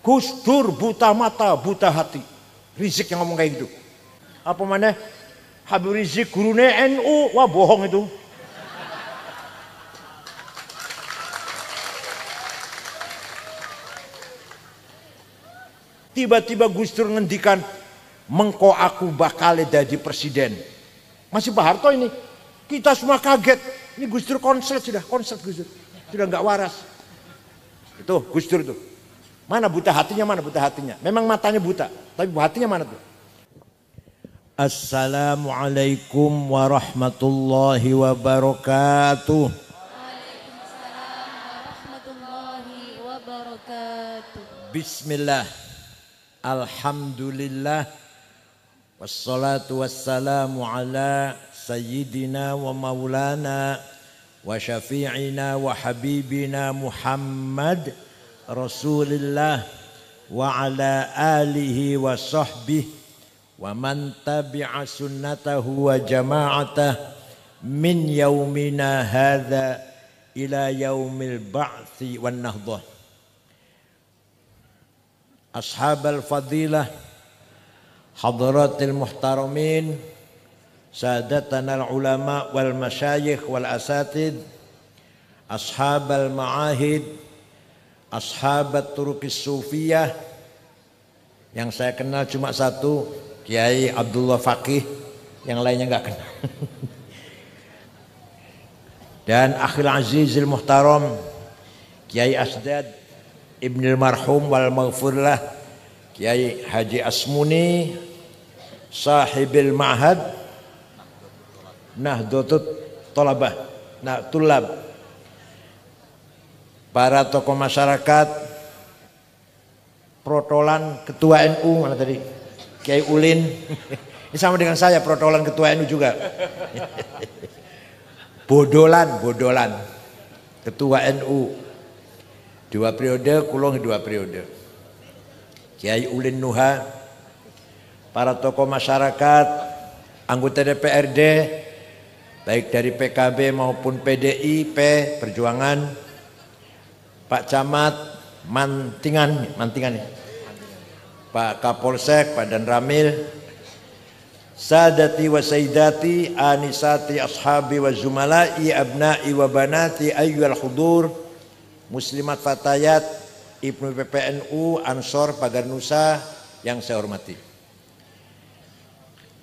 Gus Dur buta mata, buta hati. Rizik yang ngomong kayak gitu. Apa mana? Habib Rizik gurune NU, wah bohong itu. Tiba-tiba Gus Dur ngendikan, mengko aku bakal jadi presiden. Masih Pak Harto ini. Kita semua kaget. Ini Gus Dur konslet Gus Dur. Sudah nggak waras. Itu Gus Dur tuh. Mana buta hatinya, mana buta hatinya. Memang matanya buta, tapi hatinya mana tuh? Assalamualaikum warahmatullahi wabarakatuh. Waalaikumsalam warahmatullahi wabarakatuh. Bismillah. Alhamdulillah. Wassalatu wassalamu ala sayyidina wa maulana wa syafi'ina wa habibina Muhammad Rasulillah wa ala alihi wa sahbihi wa man tabi'a sunnatahu wa jama'atah min yaumina hadha ila yaumil ba'thi wan nahdah. Ashabal fadilah, hadratil muhtaramin, sadatana al ulama wal masyayikh wal asatid, ashabal ma'ahid, ashabat turuqis sufiyah. Yang saya kenal cuma satu, Kiai Abdullah Faqih, yang lainnya enggak kenal. Dan akhil azizil muhtaram Kiai Asdad Ibnul Marhum wal Maghfurlah Kiai Haji Asmuni sahibil ma'had Nahdlatul Thalabah Tulab, para tokoh masyarakat, protolan ketua NU mana tadi? Kiai Ulin. Ini sama dengan saya, protolan ketua NU juga. Bodolan ketua NU. 2 periode, kulong 2 periode. Kiai Ulin Nuha, para tokoh masyarakat, anggota DPRD, baik dari PKB maupun PDIP, Perjuangan, Pak Camat, Mantingan ya. Pak Kapolsek, Pak Dan Ramil, Sadati wa Sayyidati, Anisati ashabi wa zumala'i, abna'i wa banati, ayyuhal hudur, Muslimat Fatayat, Ibnu PPNU, Ansor, Pagar Nusa yang saya hormati.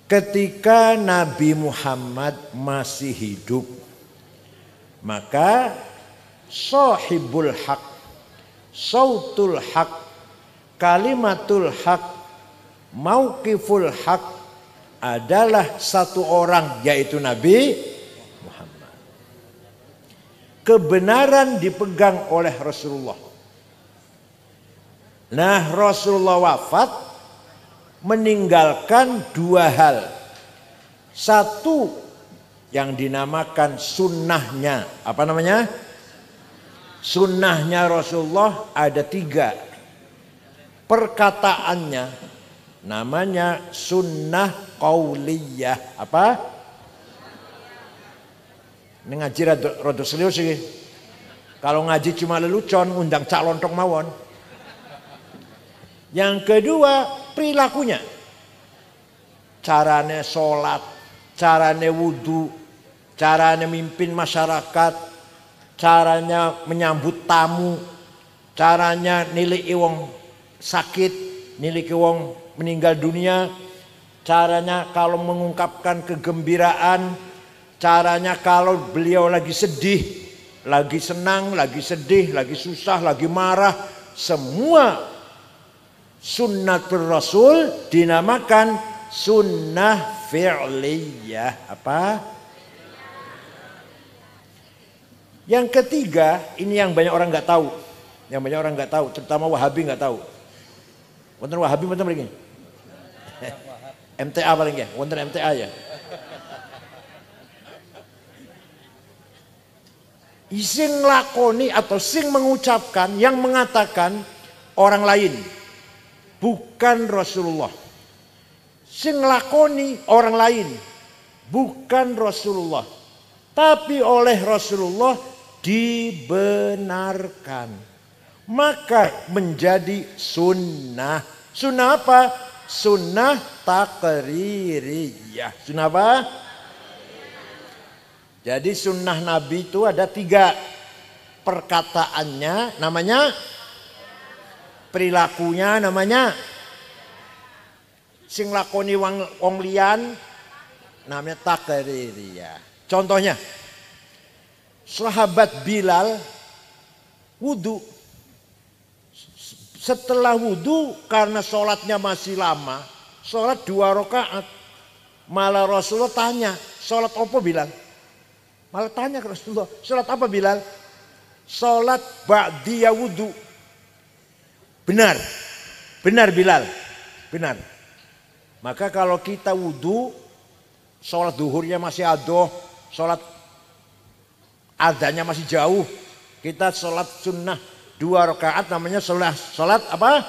Ketika Nabi Muhammad masih hidup, maka sahibul haq, sautul haq, kalimatul haq, mauqiful haq adalah satu orang, yaitu Nabi Muhammad. Kebenaran dipegang oleh Rasulullah. Nah, Rasulullah wafat meninggalkan 2 hal. Satu yang dinamakan sunnahnya. Apa namanya? Sunnahnya Rasulullah ada 3. Perkataannya namanya sunnah qauliyah. Apa? Ini ngaji rada serius sih. Kalau ngaji cuma lelucon, undang cak lontong mawon. Yang kedua, perilakunya. Carane sholat, carane wudu, carane mimpin masyarakat, caranya menyambut tamu, caranya nilai wong sakit, nilai wong meninggal dunia, caranya kalau mengungkapkan kegembiraan, caranya kalau beliau lagi sedih, lagi senang, lagi sedih, lagi susah, lagi marah, semua sunnatul Rasul dinamakan sunnah fi'liyah. Apa? Yang ketiga, ini yang banyak orang nggak tahu. Yang banyak orang nggak tahu, terutama Wahabi nggak tahu. Wonten Wahabi wonten mriki. MTA paling ya, wonten MTA ya. Sing lakoni atau sing mengucapkan, yang mengatakan orang lain, bukan Rasulullah. Sing lakoni orang lain, bukan Rasulullah. Tapi oleh Rasulullah dibenarkan. maka menjadi sunnah. Sunnah apa? Sunnah takririyah. Sunnah apa? Jadi sunnah Nabi itu ada 3. Perkataannya namanya, perilakunya namanya, sing lakoni wong liyan namanya takririyah. Contohnya, sahabat Bilal wudu. Setelah wudu karena sholatnya masih lama, sholat 2 rakaat. Malah Rasulullah tanya, sholat apa Bilal? Malah tanya ke Rasulullah, sholat apa Bilal? Sholat ba'diyah wudu. Benar, benar Bilal, benar. Maka kalau kita wudu, sholat duhurnya masih adoh, sholat adanya masih jauh, kita sholat sunnah 2 rakaat namanya sholat apa?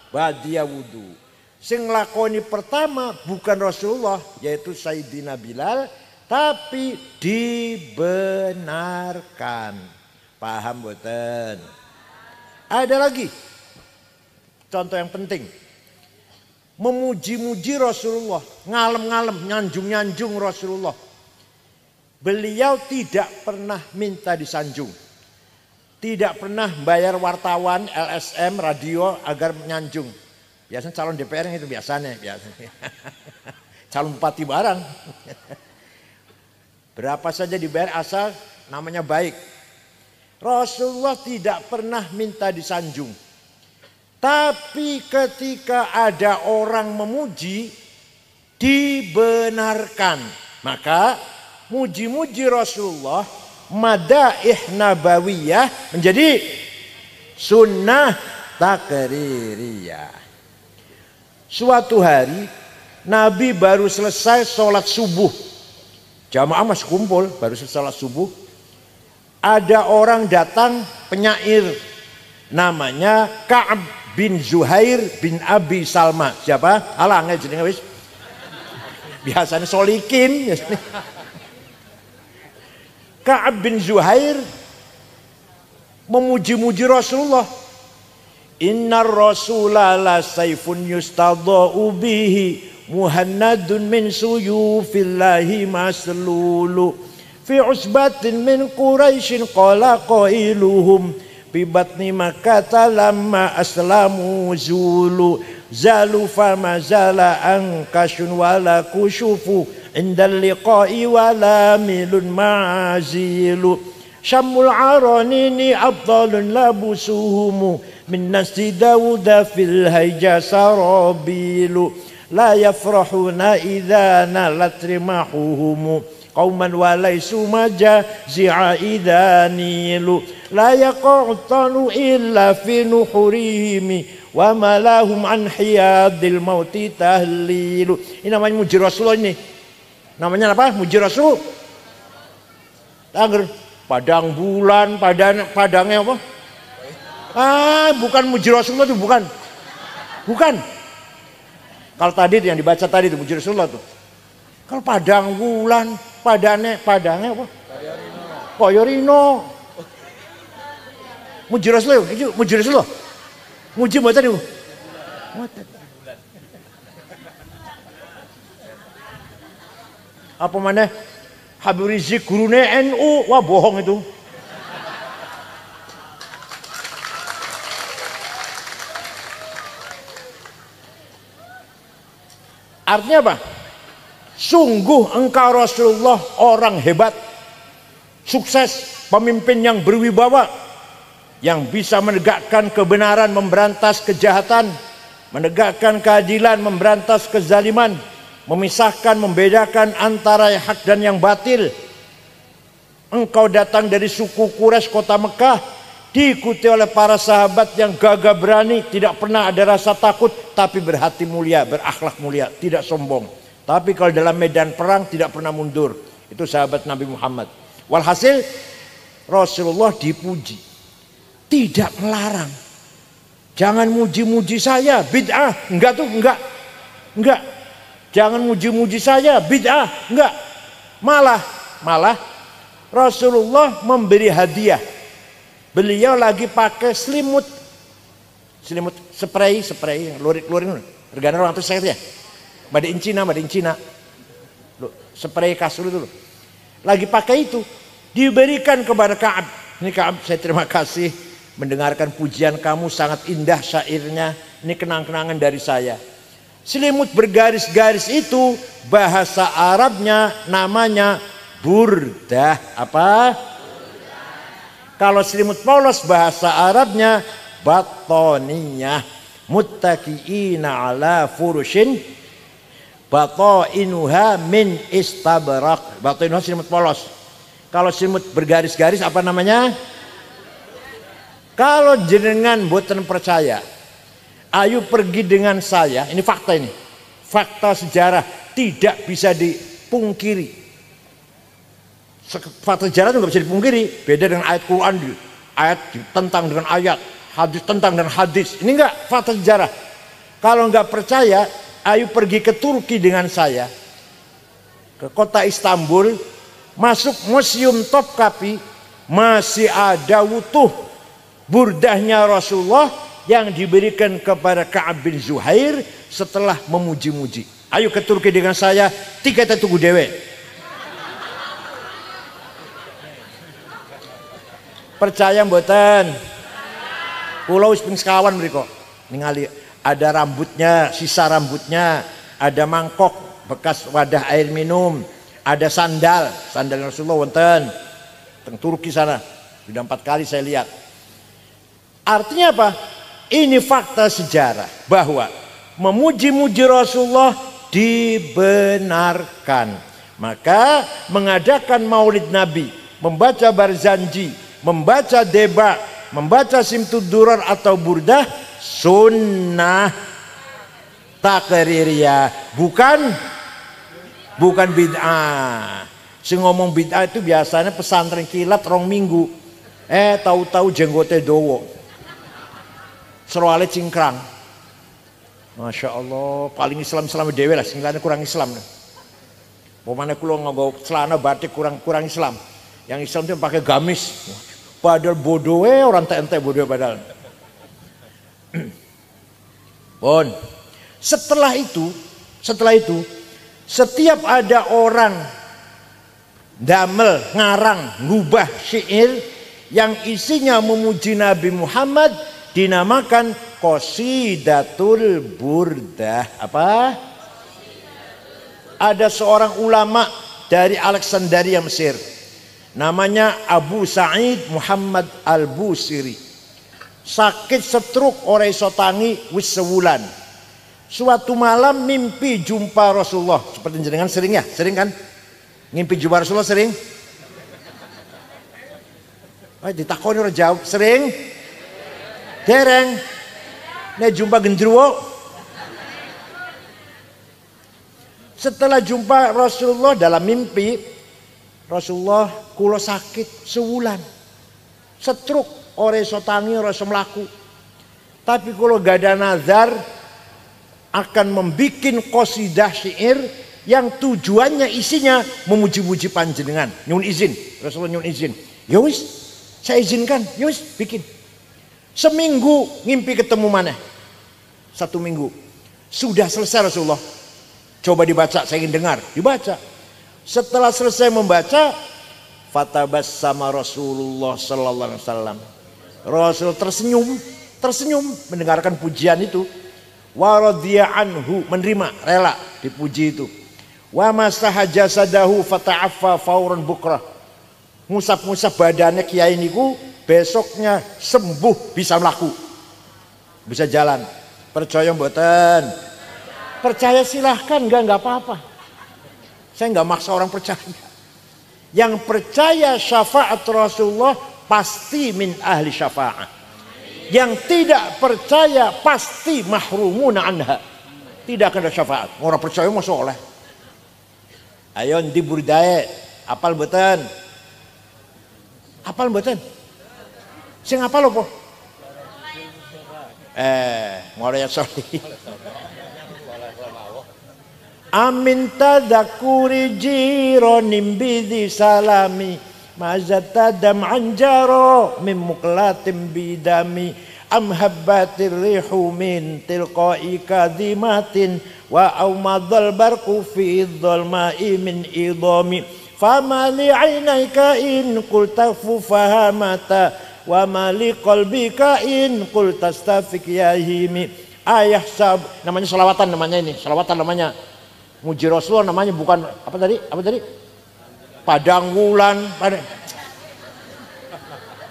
Ba'diyah wudu. Sing lakoni pertama bukan Rasulullah, yaitu Sayyidina Bilal, tapi dibenarkan. Paham boten? Ada lagi contoh yang penting. Memuji-muji Rasulullah, ngalem-ngalem, nyanjung-nyanjung Rasulullah. Beliau tidak pernah minta disanjung. Tidak pernah bayar wartawan, LSM, radio agar menyanjung. Biasanya calon DPR itu biasanya. Calon bupati barang. Berapa saja dibayar asal namanya baik. Rasulullah tidak pernah minta disanjung. Tapi ketika ada orang memuji, dibenarkan. Maka muji-muji Rasulullah, madaih nabawiyah menjadi sunnah takririyah. Suatu hari Nabi baru selesai sholat subuh. Jamaah masih kumpul, baru selesai sholat subuh. Ada orang datang penyair, namanya Ka'ab bin Zuhair bin Abi Salma. Siapa? Alang aja jenenge wis. Biasanya solikin. Ka'ab bin Zuhair memuji-muji Rasulullah. Innar rasula la sayfun yustadha'u bihi muhannadun min suyufillahi maslulu fi usbatin min quraisyin qala qailuhum fi batni makkah lamma aslamu zulu zalu fama zala ankashun wala kushufu indal liqa'i wala milun ma'azilu syamul aranini abdalun labusuhumu min nasi dawuda fil hayja sarabilu la yafrahuna idha nalat rimahuhumu qauman walaysu majazi'a idha nilu la yaqa'tanu illa fi nuhurihimi wa malahum an hiyadil mauti tahlilu. Ini namanya muji Rasulullah ini. Namanya apa? Muji Rasul. Agar padang bulan, padangnya apa? Bukan muji Rasulullah itu, bukan. Bukan. Kalau tadi yang dibaca tadi itu muji Rasulullah tuh. Kalau padang bulan, padangnya apa? Koyorino. Muji Rasulullah, muji Rasulullah. Muji baca dulu. Apa mana? Habib Rizik gurune NU, wah bohong itu. Artinya apa? Sungguh engkau Rasulullah orang hebat, sukses, pemimpin yang berwibawa, yang bisa menegakkan kebenaran, memberantas kejahatan, menegakkan keadilan, memberantas kezaliman, memisahkan, membedakan antara yang hak dan yang batil. Engkau datang dari suku Quraisy kota Mekah, diikuti oleh para sahabat yang gagah berani, tidak pernah ada rasa takut, tapi berhati mulia, berakhlak mulia, tidak sombong. Tapi kalau dalam medan perang tidak pernah mundur. Itu sahabat Nabi Muhammad. Walhasil Rasulullah dipuji, tidak melarang. Jangan muji-muji saya, bid'ah. Enggak tuh, enggak. Jangan muji-muji saya, bid'ah. Enggak. Malah Rasulullah memberi hadiah. beliau lagi pakai selimut spray lurik regana orang tuh saya ya, made in Cina, spray kasur itu loh. Lagi pakai itu, diberikan kepada Ka'ab. Ini Ka'ab, saya terima kasih mendengarkan pujian kamu, sangat indah syairnya. Ini kenang-kenangan dari saya. Selimut bergaris-garis itu bahasa Arabnya namanya burdah. Apa? Kalau selimut polos bahasa Arabnya batoniyah. Muttaqiina ala furushin batainuha min istabrak. Batainuha selimut polos. Kalau selimut bergaris-garis apa namanya? Kalau jenengan boten percaya, ayo pergi dengan saya. Ini fakta ini. Fakta sejarah tidak bisa dipungkiri. Fakta sejarah itu nggak bisa dipungkiri. Beda dengan ayat Quran, ayat tentang dengan ayat, hadis tentang dengan hadis. Ini enggak fakta sejarah. Kalau nggak percaya, ayo pergi ke Turki dengan saya, ke kota Istanbul, masuk Museum Topkapi, masih ada utuh burdahnya Rasulullah yang diberikan kepada Ka'ab bin Zuhair setelah memuji-muji. Ayo ke Turki dengan saya, tiketnya tunggu dewe. Percaya mboten? Pulau wis ping sekawan mriko. Ningali ada rambutnya, sisa rambutnya, ada mangkok bekas wadah air minum, ada sandal Rasulullah wonten teng Turki sana. Sudah 4 kali saya lihat. Artinya apa? Ini fakta sejarah bahwa memuji-muji Rasulullah dibenarkan. Maka mengadakan Maulid Nabi, membaca Barzanji, membaca Deba, membaca Simtud Durar atau Burdah sunnah takririyah, bukan bid'ah. Si ngomong bid'ah itu biasanya pesantren kilat 2 minggu. Tahu-tahu jenggote dowo. Serwale cingkrang. Masya Allah, paling Islam dewe lah, singgalnya kurang Islam. Pemane kulo nganggo celana batik kurang Islam. Yang Islam itu pakai gamis. Padahal bodoh orang ente bodoh padahal. Bon. Setelah itu setiap ada orang damel, ngarang, ngubah syair yang isinya memuji Nabi Muhammad dinamakan Qasidatul Burdah. Apa? Ada seorang ulama dari Alexandria Mesir, namanya Abu Sa'id Muhammad Al-Busiri. Sakit stroke ora iso tangi wis sewulan. Suatu malam mimpi jumpa Rasulullah. Seperti jenengan sering kan? Ngimpi jumpa Rasulullah sering? Ditakoni ora jawab, sering? Dereng, nek jumpa gendruwo. Setelah jumpa Rasulullah dalam mimpi, Rasulullah kulo sakit sewulan, stroke, ora iso tangi, ora iso mlaku. Tapi kulo gak ada nazar akan membikin qasidah syair yang tujuannya isinya memuji-muji panjenengan. Nyun izin, Rasulullah nyun izin. Ya wis, saya izinkan, ya wis bikin. Seminggu ngimpi ketemu mana? 1 minggu. Sudah selesai Rasulullah. Coba dibaca, saya ingin dengar. Dibaca. Setelah selesai membaca, fatabassama Rasulullah sallallahu alaihi wasallam. Rasul tersenyum mendengarkan pujian itu. Wa radhiya anhu, menerima, rela dipuji itu. Wa masaha jasadahu fata'affa fauran bukrah. Ngusap-ngusap badannya kiai niku, besoknya sembuh, bisa melaku, bisa jalan. Percaya mboten? Percaya silahkan, enggak apa-apa. Saya enggak maksa orang percaya. Yang percaya syafaat Rasulullah pasti min ahli syafaat. Yang tidak percaya pasti mahrumuna anha. Tidak akan ada syafaat. Orang percaya mau soleh. Ayo di burdae, apal mboten? Apal mboten? Sing apa lho po? Mulai sorry. Amin tadakuri jironim bidhi salami mazata dam'an jaro min muqlatin bidami am habbatir rihu min tilqa'i kadhimatin wa aumadhal barqu fi dhalma'i min idami fama li 'ainayka in qulta fahamata wa ma li qalbika in qulta stafik yahimi ayah sab. Namanya selawatan, namanya ini selawatan, namanya muji Rasulullah, namanya bukan apa tadi padang wulan.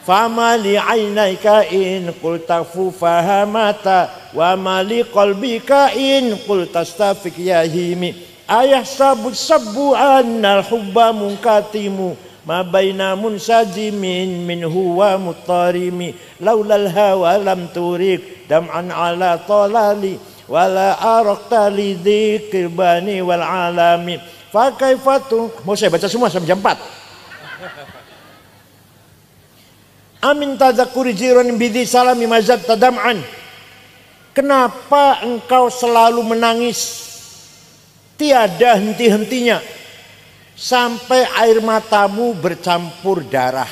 Fama li 'ainayka in qulta fahamata wa ma li qalbika in qulta stafik yahimi ayah sabbu annal hubba munkatimu ma baina munsajimin min huwa muttarimi laulal hawa lam turik dam'an ala talali wala araqta li dzikri bani wal alami fa kaifatu. Mau saya baca semua sampai jam 4. Amin tadzakuri jiran bidhi salami mazat tadam'an. Kenapa engkau selalu menangis tiada henti-hentinya sampai air matamu bercampur darah?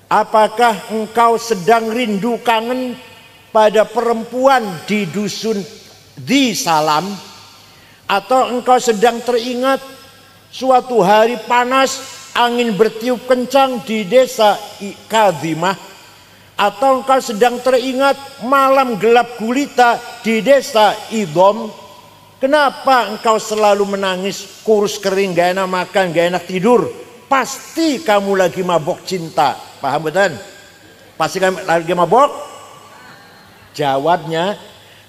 Apakah engkau sedang rindu kangen pada perempuan di dusun di Salam, atau engkau sedang teringat suatu hari panas angin bertiup kencang di desa Kadhimah, atau engkau sedang teringat malam gelap gulita di desa Idham? Kenapa engkau selalu menangis, kurus kering, gak enak makan, gak enak tidur? Pasti kamu lagi mabok cinta. Paham betul? Pasti kamu lagi mabok? Jawabnya,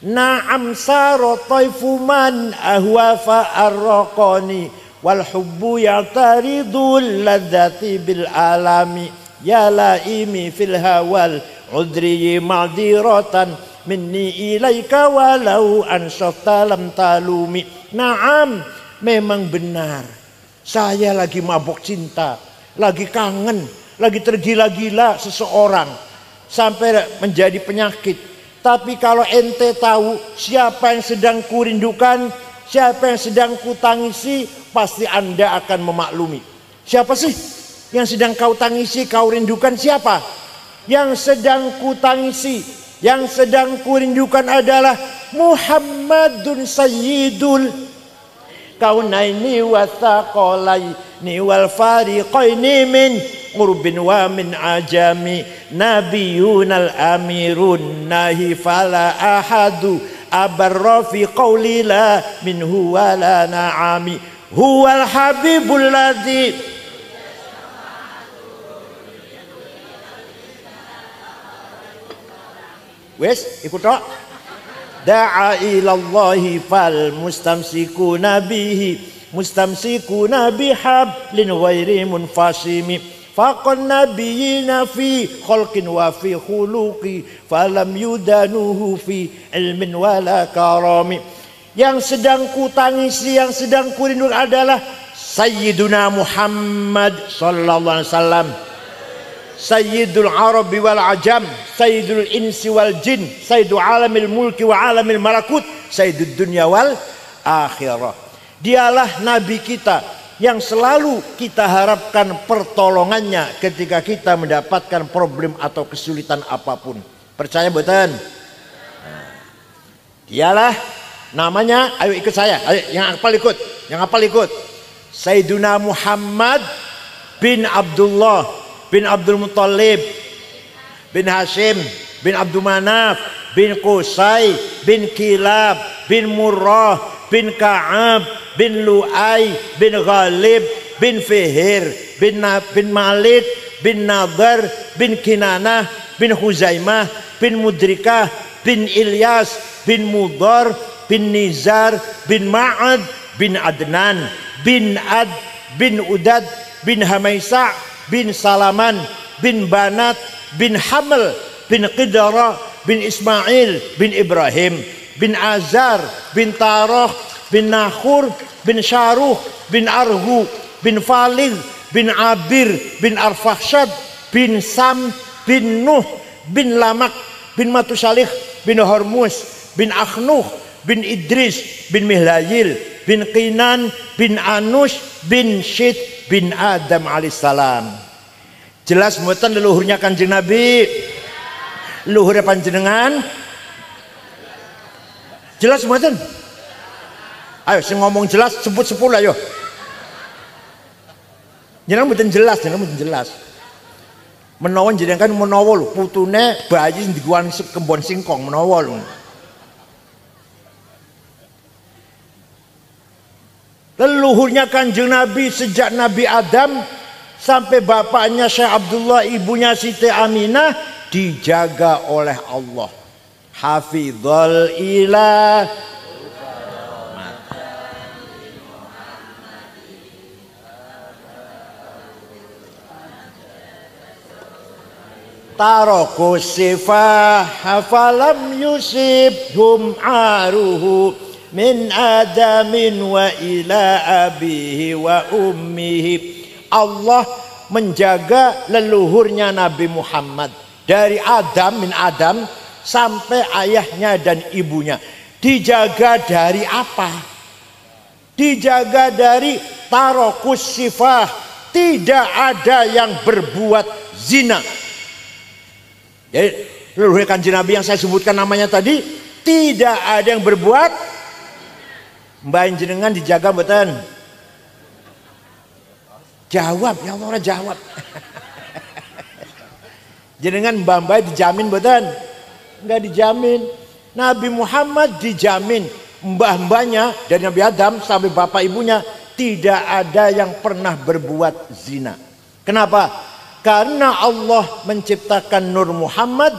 na'am sarotaifu man ahwa fa'arraqani wal hubbu ya'taridul ladzati bil alami ya laimi fil hawal udri ma'diratan minni ilaika walau ansafta lam talumi. Naam, memang benar, saya lagi mabok cinta, lagi kangen, lagi tergila-gila seseorang sampai menjadi penyakit. Tapi kalau ente tahu siapa yang sedang kurindukan, siapa yang sedang kutangisi, pasti anda akan memaklumi. Siapa sih yang sedang kau tangisi, kau rindukan? Siapa yang sedang kutangisi, yang sedang kurindukan adalah Muhammadun Sayyidul Kaunaini wa Thaqalaini wal Fariqaini min Qurbin wa min ajami Nabiyunal amirun nahi fala ahadu abarra fi qawli la minhu wa la na'ami huwal habibul ladzi. Wes ikut tok. Da'a ilallahi fal mustamsikuna bihi mustamsikuna bihablin ghairi munfasimi faqan nabiyina fi khalqin wa fi khuluqi falam yudanuhu fi ilmin wala karami. Yang sedang kutangisi, yang sedang kurindukan adalah Sayyiduna Muhammad sallallahu alaihi wasallam, Sayyidul Arabi wal Ajam, Sayyidul Insi wal Jin, Sayyidul Alamil Mulki wa Alamil Malakut, Sayyidul Dunya wal Akhirah. Dialah Nabi kita yang selalu kita harapkan pertolongannya ketika kita mendapatkan problem atau kesulitan apapun. Percaya betul? Dialah namanya, ayo ikut saya, ayo yang hafal ikut, yang hafal ikut. Sayyiduna Muhammad bin Abdullah bin Abdul Muttalib bin Hashim bin Abdul Manaf bin Qusay bin Kilab bin Murrah bin Ka'ab bin Lu'ay bin Ghalib bin Fihir bin Malik bin Nadar bin Kinanah bin Huzaimah bin Mudrikah bin Ilyas bin Mudar bin Nizar bin Ma'ad bin Adnan bin Ad bin Udad bin Hamaisa bin Salaman bin Banat bin Hamel bin Qidara bin Ismail bin Ibrahim bin Azar bin Taroh bin Nakhur bin Syaruh bin Arhu bin Falid bin Abir bin Arfahshad bin Sam bin Nuh bin Lamak bin Matusalih bin Hormuz bin Akhnuh bin Idris bin Mihlayil bin Qinan bin Anush bin Syed bin Adam alaihissalam. Jelas mboten leluhurnya Kanjeng Nabi? Leluhurnya panjenengan? Jelas mboten? Ayo sing ngomong jelas sebut 10 ayo. Jenengan mboten jelas, jenengan mboten jelas. Menawa jenengan kan menawa lho putune bayi sing diguwan kembon singkong menawa lho. Leluhurnya Kanjeng Nabi sejak Nabi Adam sampai bapaknya Syekh Abdullah, ibunya Siti Aminah dijaga oleh Allah. Hafizul ilah Taroko sifah hafalam yusibhum aruhu min adamin wa ila abihi wa ummihi. Allah menjaga leluhurnya Nabi Muhammad dari Adam min Adam sampai ayahnya dan ibunya. Dijaga dari apa? Dijaga dari tarokus sifah, tidak ada yang berbuat zina. Jadi leluhur Kanjeng Nabi yang saya sebutkan namanya tadi tidak ada yang berbuat. Mbak jenengan dijaga mboten? Jawab, ya Allah jawab. Jenengan mbak dijamin mboten? Enggak dijamin. Nabi Muhammad dijamin, mbah-mbahnya dari Nabi Adam sampai bapak ibunya tidak ada yang pernah berbuat zina. Kenapa? Karena Allah menciptakan Nur Muhammad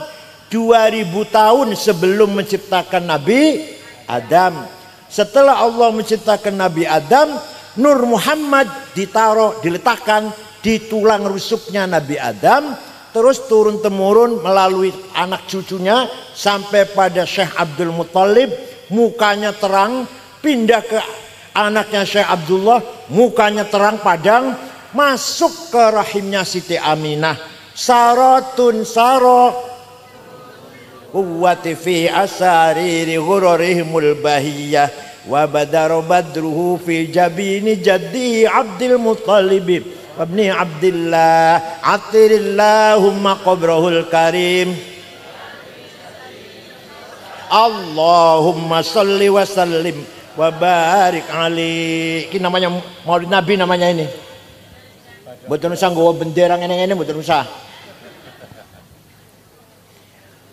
2000 tahun sebelum menciptakan Nabi Adam. Setelah Allah menciptakan Nabi Adam, Nur Muhammad diletakkan di tulang rusuknya Nabi Adam, terus turun temurun melalui anak cucunya sampai pada Syekh Abdul Muttalib, mukanya terang, pindah ke anaknya Syekh Abdullah, mukanya terang padang, masuk ke rahimnya Siti Aminah. Saratun saro quwwati fi asariri ghururihimul bahiyah wa badaru badruhu fi jabini jaddi Abdul Muttalib wabni Abdillah atirillahumma qabrahul karim. Allahumma salli wa sallim wa barik alaihi. Ini namanya Maulid Nabi namanya ini. Mboten usah nggawa bendera ngene-ngene, mboten usah.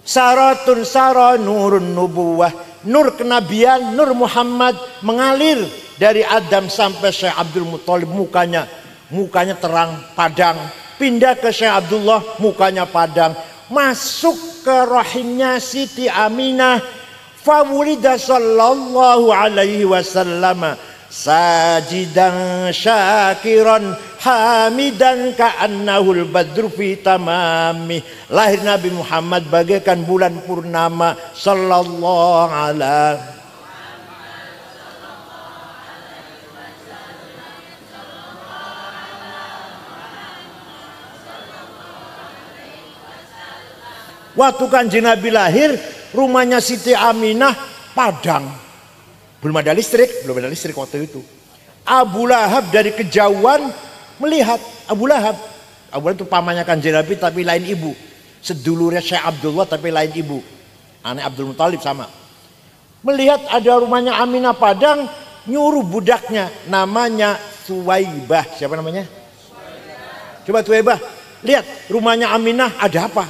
Saratun sara nurun nubuwah, nur kenabian, nur Muhammad mengalir dari Adam sampai Syekh Abdul Muttalib, mukanya terang padang, pindah ke Syekh Abdullah, mukanya padang, masuk ke rahimnya Siti Aminah. Fawulida sallallahu alaihi wasallam sajidan syakiran hamidan ka'annahul badru fi tamami. Lahir Nabi Muhammad bagaikan bulan purnama sallallahu alaihi. Waktu Kanjeng Nabi lahir, rumahnya Siti Aminah padang. Belum ada listrik waktu itu. Abu Lahab dari kejauhan melihat Abu Lahab itu pamannya Kanjeng Nabi tapi lain ibu. Sedulurnya Syekh Abdullah tapi lain ibu. Anak Abdul Muttalib sama. Melihat ada rumahnya Aminah padang, nyuruh budaknya namanya Suwaibah. Siapa namanya? Coba Suwaibah, lihat rumahnya Aminah ada apa?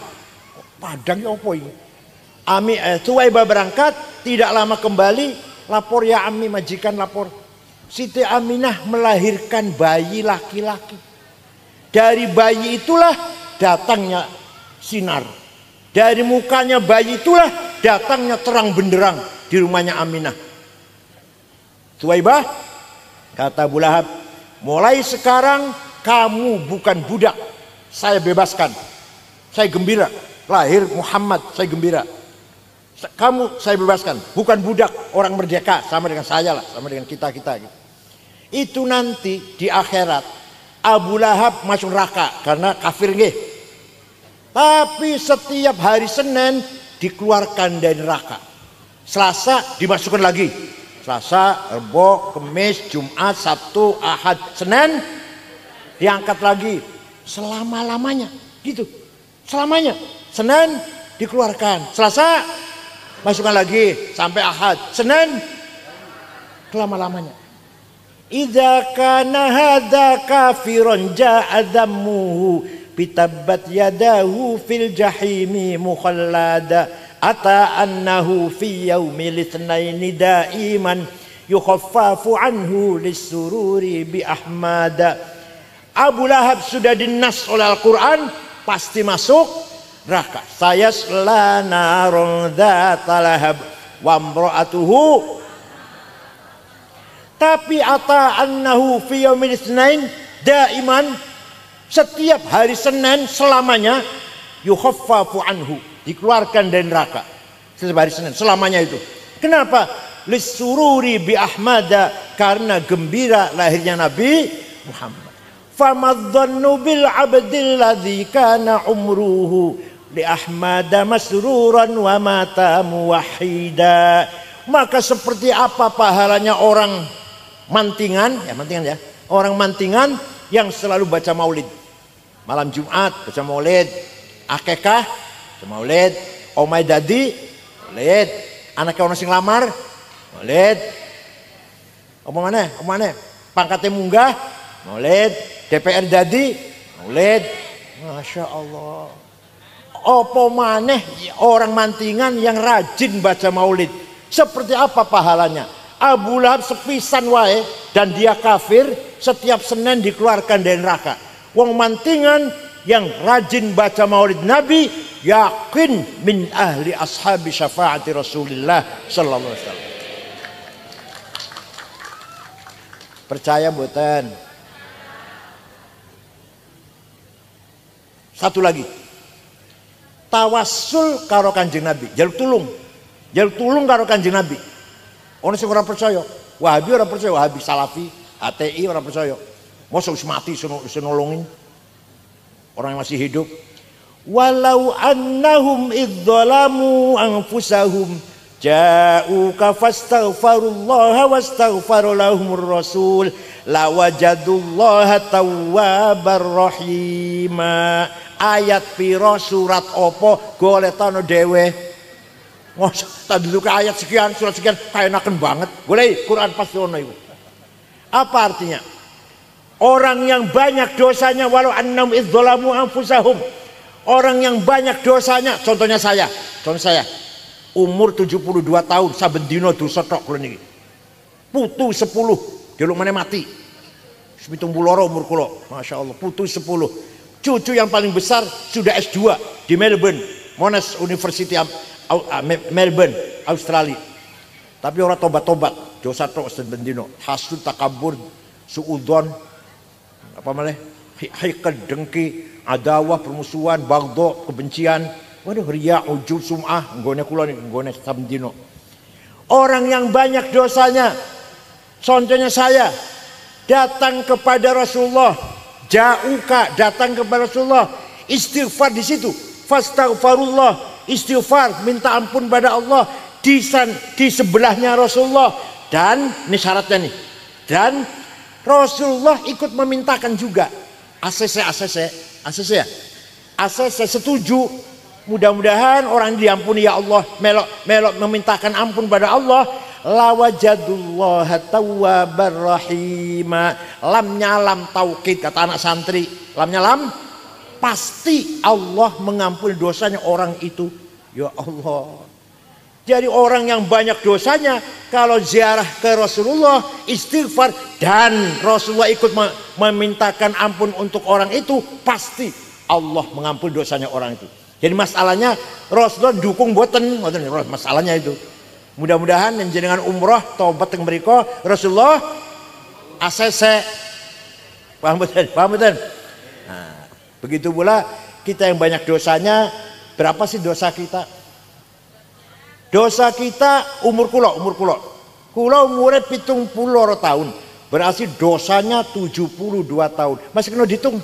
Padang ya apa ini? Suwaibah berangkat, tidak lama kembali. Lapor ya Ami, majikan lapor. Siti Aminah melahirkan bayi laki-laki. Dari bayi itulah datangnya sinar. Dari mukanya bayi itulah datangnya terang benderang di rumahnya Aminah. Suwaibah, kata Abu Lahab, mulai sekarang kamu bukan budak. Saya bebaskan. Saya gembira. Lahir Muhammad, saya gembira. Kamu saya bebaskan, bukan budak, orang merdeka, sama dengan saya lah, sama dengan kita gitu. Itu nanti di akhirat Abu Lahab masuk neraka karena kafir nggih. Tapi setiap hari Senin dikeluarkan dari neraka. Selasa dimasukkan lagi. Selasa, Rebo, Kamis, Jumat, Sabtu, Ahad, Senin diangkat lagi selama-lamanya, gitu. Selamanya. Senin dikeluarkan, Selasa masukkan lagi sampai Ahad, Senin selama-lamanya. Idza kana hadza kafiran ja'a dhammuhu bitabbat yadahu fil jahimi mukhallada ata annahu fi yaumil itsnaini daiman yukhaffafu anhu lisururi bi ahmada. Abu Lahab sudah dinas oleh Al-Quran pasti masuk neraka. Sayasla narun dzata lahab wa imra'atuhu. Tapi ata annahu fi yaumil itsnain daiman, setiap hari Senin selamanya yukhaffafu anhu, dikeluarkan dari neraka. Setiap hari Senin selamanya itu. Kenapa? Lisururi bi ahmada, karena gembira lahirnya Nabi Muhammad. Famadzannu bil abdil ladzi kana umruhu li ahmada masruran wa mata muwahhida. Maka seperti apa pahalanya orang mantingan, orang mantingan yang selalu baca maulid. Malam Jumat baca maulid, akekah baca maulid, omai dadi maulid, anaknya orang sing lamar maulid, omong mana pangkatnya munggah maulid, DPR jadi maulid. Masya Allah. Apa maneh orang mantingan yang rajin baca maulid, seperti apa pahalanya? Abu Lahab sepisan wae dan dia kafir, setiap Senin dikeluarkan dari neraka. Wong mantingan yang rajin baca maulid Nabi yakin min ahli ashabi syafaati Rasulullah sallallahu alaihi wasallam. Percaya mboten? Satu lagi, tawassul karo Kanjeng Nabi, jaluk tulung karo Kanjeng Nabi. Ono sing ora percaya, Wahabi ora percaya, Wahabi Salafi, HTI ora percaya. Mosok wis mati iso nolongin orang yang masih hidup. Walau annahum idzalamu anfusahum ja'uka fastaghfirullaha wastaghfara lahumur rasul lawajadullaha tawwabar rahima. Ayat piro surat opo goletano dhewe. Tadi itu ayat sekian, surat sekian, kayak enakan banget. Boleh Quran pasti ono itu. Apa artinya? Orang yang banyak dosanya, walau annahum idzalamu anfusahum. Orang yang banyak dosanya, contoh saya, umur 72 tahun, saben dino dosa tok kula niki. Putu 10, delok meneh mati. 72 umur kula, Masya Allah, putu 10. Cucu yang paling besar sudah S2 di Melbourne, Monash University Melbourne, Australia. Tapi orang tobat-tobat, dosa tok saben dino, hasud, takabur, suudzon, apa malah hikad, dengki, adawah, permusuhan, bagdo, kebencian, waduh, riya, ujub, sum'ah, nggone kula nggone saben dino. Orang yang banyak dosanya, contohnya saya, datang kepada Rasulullah, ja'uka, datang kepada Rasulullah, istighfar di situ, fastaghfirullah, istighfar, minta ampun pada Allah di sebelahnya Rasulullah. Dan ini syaratnya nih, dan Rasulullah ikut memintakan juga. ACC setuju. Mudah-mudahan orang diampuni ya Allah, melok memintakan ampun pada Allah. Lawajadullaha tawwabar rahima. Lamnya lam taukid, kata anak santri, lamnya lam pasti Allah mengampuni dosanya orang itu. Ya Allah. Jadi orang yang banyak dosanya, kalau ziarah ke Rasulullah, istighfar, dan Rasulullah ikut memintakan ampun untuk orang itu, pasti Allah mengampuni dosanya orang itu. Jadi masalahnya Rasulullah dukung boten, masalahnya itu. Mudah-mudahan yang jenengan umroh tobat yang beriko Rasulullah ACC. Paham betul? Nah, begitu pula kita yang banyak dosanya. Berapa sih dosa kita? Dosa kita umur kulo umurnya 70 tahun, berarti dosanya 72 tahun. Masih kena dihitung.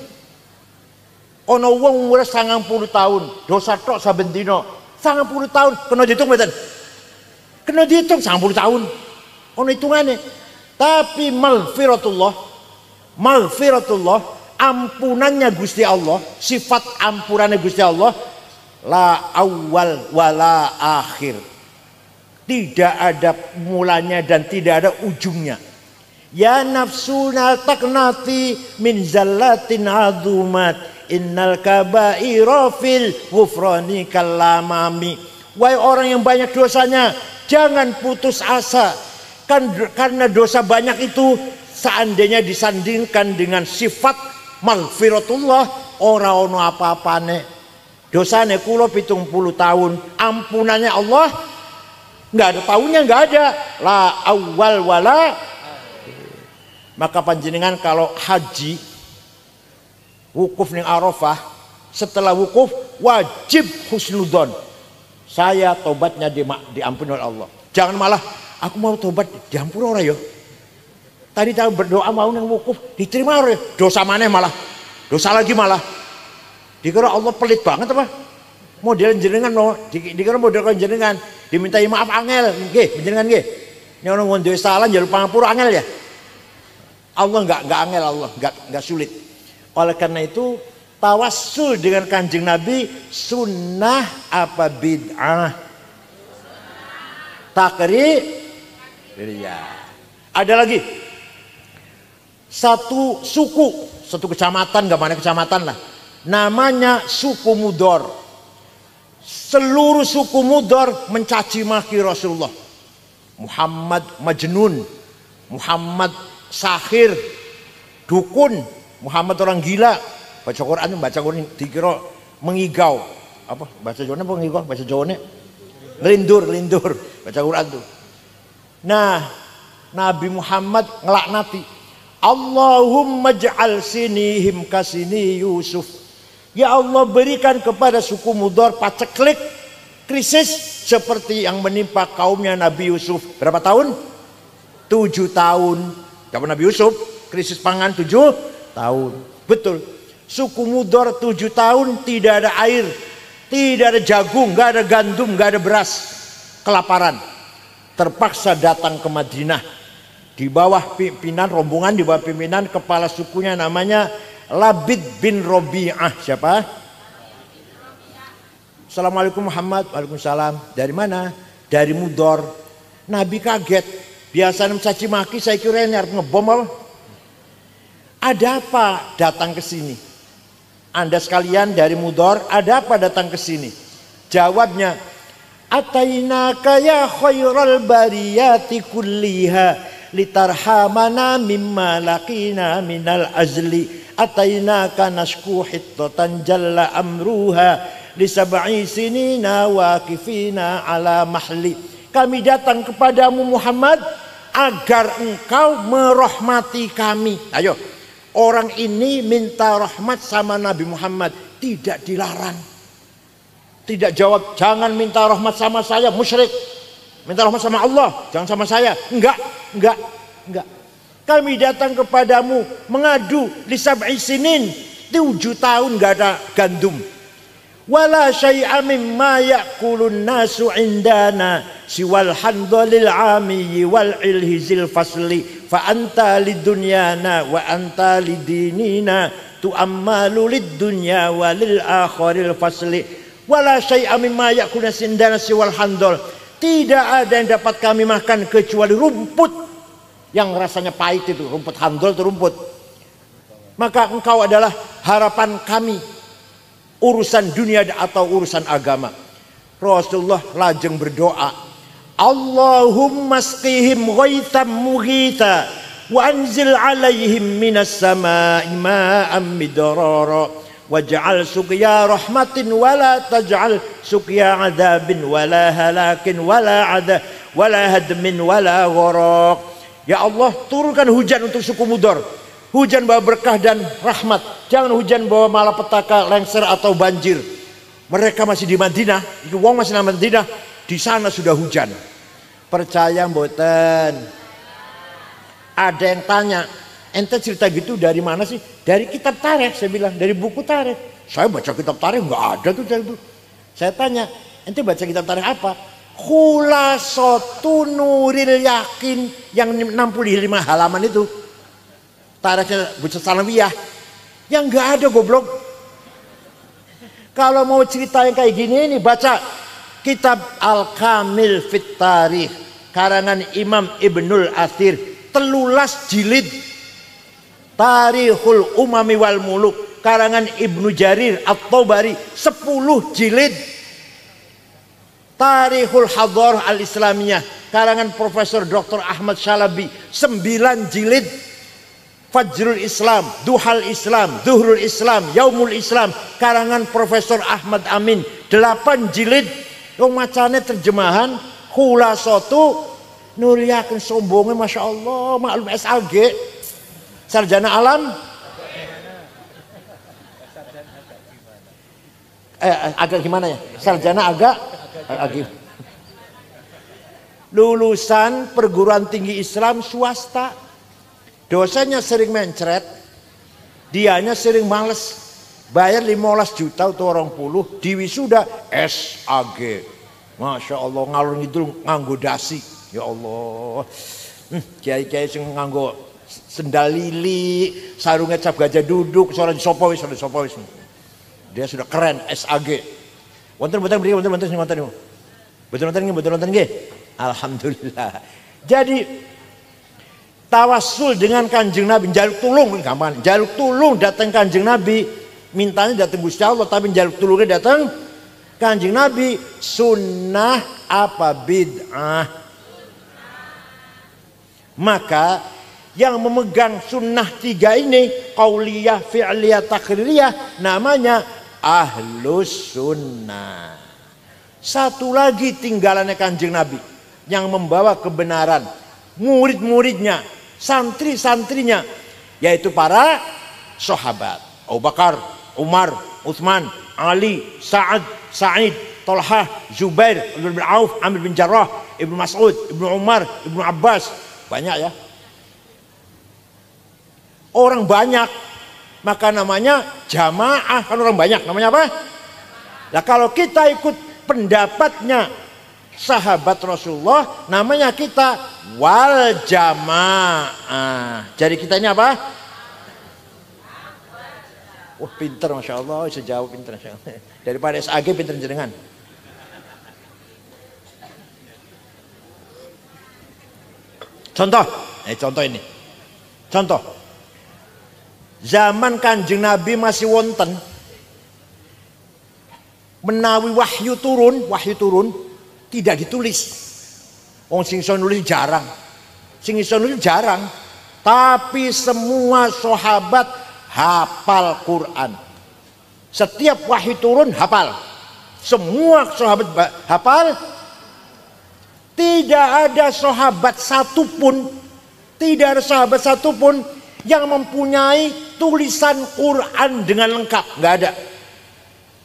Ono wong umurnya 90 tahun, dosa tok saben dino 90 tahun, kena dihitung mboten? Kena dihitung 90 tahun. Ono hitungannya. Tapi maghfiratullah ampunannya Gusti Allah, sifat ampunannya Gusti Allah, la awal wala akhir, tidak ada mulanya dan tidak ada ujungnya. Ya nafsuna taknati min zallatin azumat, innal kabaira fil ghufrani kalamami. Wahai orang yang banyak dosanya, jangan putus asa, karena dosa banyak itu seandainya disandingkan dengan sifat maghfiratullah, ora ono apa-apane. Dosane kula 70 tahun, ampunannya Allah nggak ada tahunnya, nggak ada. La awal wala. Maka panjenengan kalau haji wukuf ning Arafah, setelah wukuf wajib husnudzon, saya tobatnya diampuni oleh Allah. Jangan malah aku mau tobat diampuni orang ya. Tadi tahu berdoa mau nang wukuf diterima orang ya. Dosa maneh malah, dosa lagi malah. Dikira Allah pelit banget apa? Model jenengan no, dikira model jenengan dimintai maaf angel, nggih jenengan nggih. Nek ono ngondoe salah njaluk pangapura angel ya. Allah enggak angel, Allah enggak sulit. Oleh karena itu tawassul dengan Kanjeng Nabi sunnah apa bid'ah? Takrir. Ya. Ada lagi satu suku, satu kecamatan, enggak mana kecamatan lah, namanya suku Mudor. Seluruh suku Mudor mencaci maki Rasulullah. Muhammad Majnun, Muhammad sahir, dukun, Muhammad orang gila. Baca Quran dikira mengigau. Apa bahasa Jawa mengigau, bahasa Jawa ngelindur baca Quran tuh. Nah, Nabi Muhammad ngelaknati, Allahumma ja'al sinihim kasini Yusuf. Ya Allah, berikan kepada suku Mudor paceklik, krisis seperti yang menimpa kaumnya Nabi Yusuf. Berapa tahun? 7 tahun. Zaman Nabi Yusuf krisis pangan 7 tahun. Betul. Suku Mudor 7 tahun tidak ada air, tidak ada jagung, nggak ada gandum, nggak ada beras, kelaparan. Terpaksa datang ke Madinah di bawah pimpinan rombongan, di bawah pimpinan kepala sukunya namanya Labid bin Robi'ah. Siapa? Assalamualaikum Muhammad. Waalaikumsalam. Dari mana? Dari Mudor. Nabi kaget. Biasanya mencaci maki, saya kira ini harus ngebom apa? Ada apa datang ke sini? Anda sekalian dari Mudor, ada apa datang ke sini? Jawabnya, atainaka ya khairal bariyati kulliha litarhamana mimma laqina minal azli, atainaka nashku hittatan jalla amruha lisab'i sinina waqifina ala mahli. Kami datang kepadamu Muhammad agar engkau merahmati kami. Ayo, orang ini minta rahmat sama Nabi Muhammad, tidak dilarang. Tidak jawab, jangan minta rahmat sama saya, musyrik. Minta rahmat sama Allah, jangan sama saya. Enggak. Kami datang kepadamu mengadu li sab'i sinin, 7 tahun enggak ada gandum. Wala syai'a mimma ya'kulun nasu indana siwal handalil amiyyi wal ilhizil fasli fa anta lidunyana wa anta lidinina tu'ammalu lidunya walil akhiril fasli. Wala syai'a mimma ya'kulun nasu indana siwal handal. Tidak ada yang dapat kami makan kecuali rumput yang rasanya pahit itu, rumput handal itu rumput. Maka engkau adalah harapan kami, urusan dunia atau urusan agama. Rasulullah lajeng berdoa, Allahumma asqihim ghaitham mughitha wa anzil alaihim minas samai ma'am midrara waj'al suqya rahmatin wala taj'al suqya adabin wala halakin wala hadmin wala gharaq. Ya Allah, turunkan hujan untuk suku Mudor. Hujan bawa berkah dan rahmat. Jangan hujan bawa malapetaka, lengser atau banjir. Mereka masih di Madinah, wong masih di Madinah, di sana sudah hujan. Percaya mboten? Ada yang tanya, ente cerita gitu dari mana sih? Dari kitab tarikh, saya bilang, dari buku tarikh. Saya baca kitab tarikh nggak ada tuh dari itu. Saya tanya, ente baca kitab tarikh apa? Khulasatu Nuril Yakin yang 65 halaman itu. Tarikhnya Bucah Sanawiyah. Yang nggak ada goblok. Kalau mau cerita yang kayak gini ini baca kitab Al-Kamil Fit Tarikh karangan Imam Ibnul Athir 13 jilid. Tarikhul Umami wal Muluk karangan Ibnu Jarir At-Tabari 10 jilid. Tarikhul Hadharah Al-Islamiyah karangan Profesor Dr. Ahmad Syalabi 9 jilid. Fajrul Islam, Duhal Islam, Zuhrul Islam, Yaumul Islam karangan Profesor Ahmad Amin 8 jilid. Yang macane terjemahan Khulasatu nuliakeun sombongnya Masya Allah maklum SAG sarjana alam agak gimana ya, sarjana agak lulusan perguruan tinggi Islam swasta, dosennya sering mencret, dianya sering males bayar 15 juta atau 20 di wisuda SAG. Masya Allah ngalur ngidul nganggo dasi. Ya Allah, kiai-kiai sing nganggo sendal lili, sarungnya cap gajah duduk, suara sopowis. Dia sudah keren SAG. Wonten nggih. Alhamdulillah. Jadi tawassul dengan Kanjeng Nabi, jaluk tulung gampang. Jaluk tulung datang Kanjeng Nabi, mintanya datang Gusti Allah, tapi jaluk tulungnya datang Kanjeng Nabi. Sunnah apa bid'ah? Maka yang memegang sunnah 3 ini, qauliyah, fi'liyah, taqririyah, namanya ahlus sunnah. Satu lagi tinggalannya Kanjeng Nabi yang membawa kebenaran, murid-muridnya, santri-santrinya, yaitu para sahabat Abu Bakar, Umar, Utsman, Ali, Sa'ad, Sa'id, Talhah, Zubair, Ibnu Auf, Amir bin Jarrah, Ibnu Mas'ud, Ibnu Umar, Ibnu Abbas. Banyak ya, orang banyak, maka namanya jamaah. Kan orang banyak namanya apa? Nah kalau kita ikut pendapatnya sahabat Rasulullah, namanya kita wal jamaah. Jadi kita ini apa? Wah pinter Masya Allah, bisa jawab pinter Masya Allah. Daripada SAG pinter jenengan. Contoh ini. Contoh. Zaman Kanjeng Nabi masih wonten menawi wahyu turun tidak ditulis. Wong sing iso nulis jarang. Tapi semua sahabat hafal Quran. Setiap wahyu turun hafal. Semua sahabat hafal. Tidak ada sahabat satupun yang mempunyai tulisan Quran dengan lengkap. Nggak ada.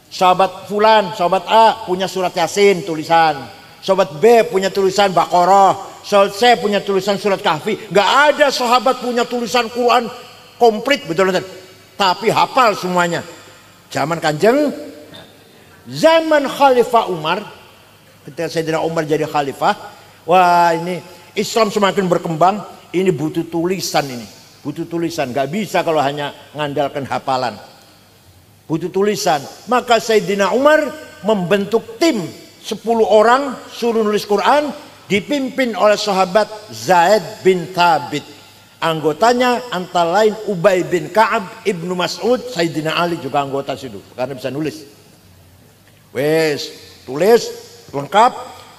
Sahabat fulan, sahabat A punya surat Yasin tulisan, sahabat B punya tulisan Baqarah, sahabat C punya tulisan surat Kahfi. Nggak ada sahabat punya tulisan Quran komplit betul-betul, tapi hafal semuanya. Zaman Kanjeng, zaman Khalifah Umar, ketika Sayyidina Umar jadi khalifah, wah ini Islam semakin berkembang. Ini butuh tulisan, nggak bisa kalau hanya ngandalkan hafalan. Butuh tulisan. Maka Sayyidina Umar membentuk tim 10 orang suruh nulis Quran, dipimpin oleh sahabat Zaid bin Thabit. Anggotanya antara lain Ubay bin Ka'ab, Ibnu Mas'ud, Sayyidina Ali juga anggota situ karena bisa nulis. Tulis lengkap,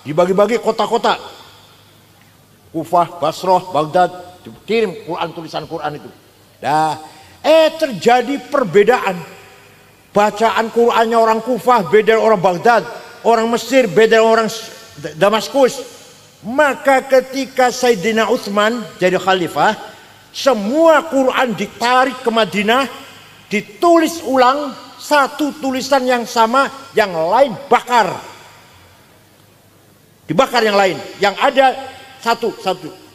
dibagi-bagi kota-kota, Kufah, Basrah, Baghdad, kirim tulisan Quran itu. Terjadi perbedaan. Bacaan Qurannya orang Kufah beda orang Baghdad, orang Mesir beda orang Damaskus. Maka ketika Sayyidina Utsman jadi khalifah, semua Quran ditarik ke Madinah, ditulis ulang, satu tulisan yang sama, yang lain bakar. Dibakar yang lain, yang ada satu.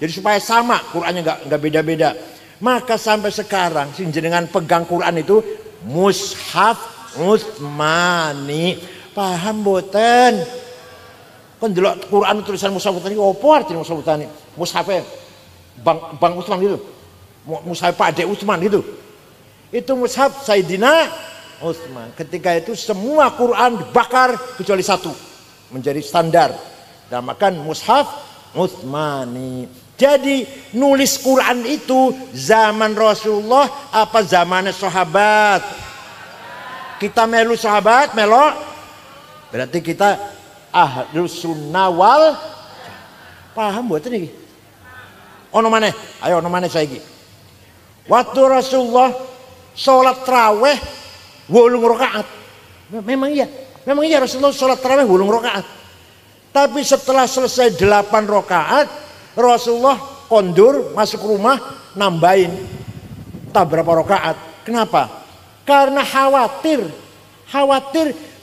Jadi supaya sama, Qurannya nggak beda-beda. Maka sampai sekarang sing jenengan pegang Quran itu Mushaf Utsmani. Paham boten? Kan delok Quran tulisan Mushaf Utsmani opo artine Mushaf Utsmani? Mushaf Bang Utsman gitu. Mushaf Pak Ade Utsman gitu. Itu mushaf Sayyidina Utsman. Ketika itu semua Quran dibakar kecuali satu menjadi standar. Namakan mushaf Utsmani. Jadi nulis Quran itu zaman Rasulullah apa zaman sahabat? Kita melu sahabat, melo. Berarti kita ahlus sunnah wal. Paham buat ini? Ono maneh? Ayo ono maneh saiki. Waktu Rasulullah sholat tarawih 8 rakaat. Memang iya Rasulullah sholat tarawih 8 rakaat. Tapi setelah selesai 8 rakaat, Rasulullah kondur masuk rumah nambahin tak berapa rakaat. Kenapa? Karena khawatir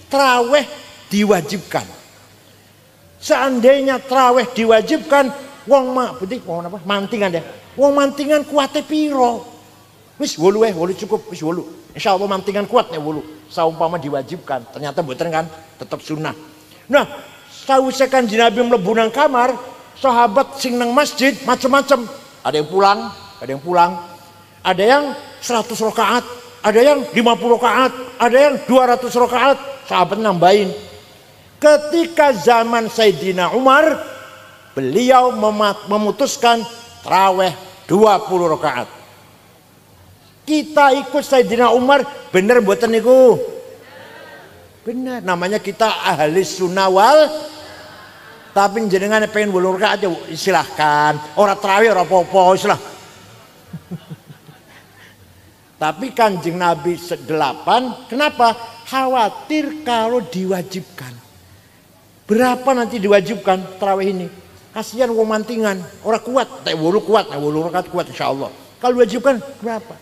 tarawih diwajibkan. Seandainya tarawih diwajibkan, wong mantingan deh. Wong mantingan kuate piro? Wis 8 cukup, wis 8. Insyaallah mantingan kuat nek 8. Saumpama diwajibkan, ternyata mboten kan, tetap sunnah. Nah, sawise Kanjeng Nabi mlebu nang kamar, sahabat sing nang masjid macam-macam. Ada yang pulang, ada yang 100 rakaat, ada yang 50 rakaat, ada yang 200 rakaat. Sahabat nambahin. Ketika zaman Sayyidina Umar, beliau memutuskan tarawih 20 rakaat. Kita ikut Sayyidina Umar, bener mboten niku? Bener, namanya kita ahli sunnah wal. Tapi jenengan pengen 8 rakaat aja silahkan. Orang tarawih ora apa-apa istilah. Tapi Kanjeng Nabi 8, kenapa? Khawatir kalau diwajibkan. Berapa nanti diwajibkan tarawih ini? Kasihan wong mantingan, orang kuat, tak 8 kuat, 8 rakaat kuat insyaallah. Kalau diwajibkan berapa?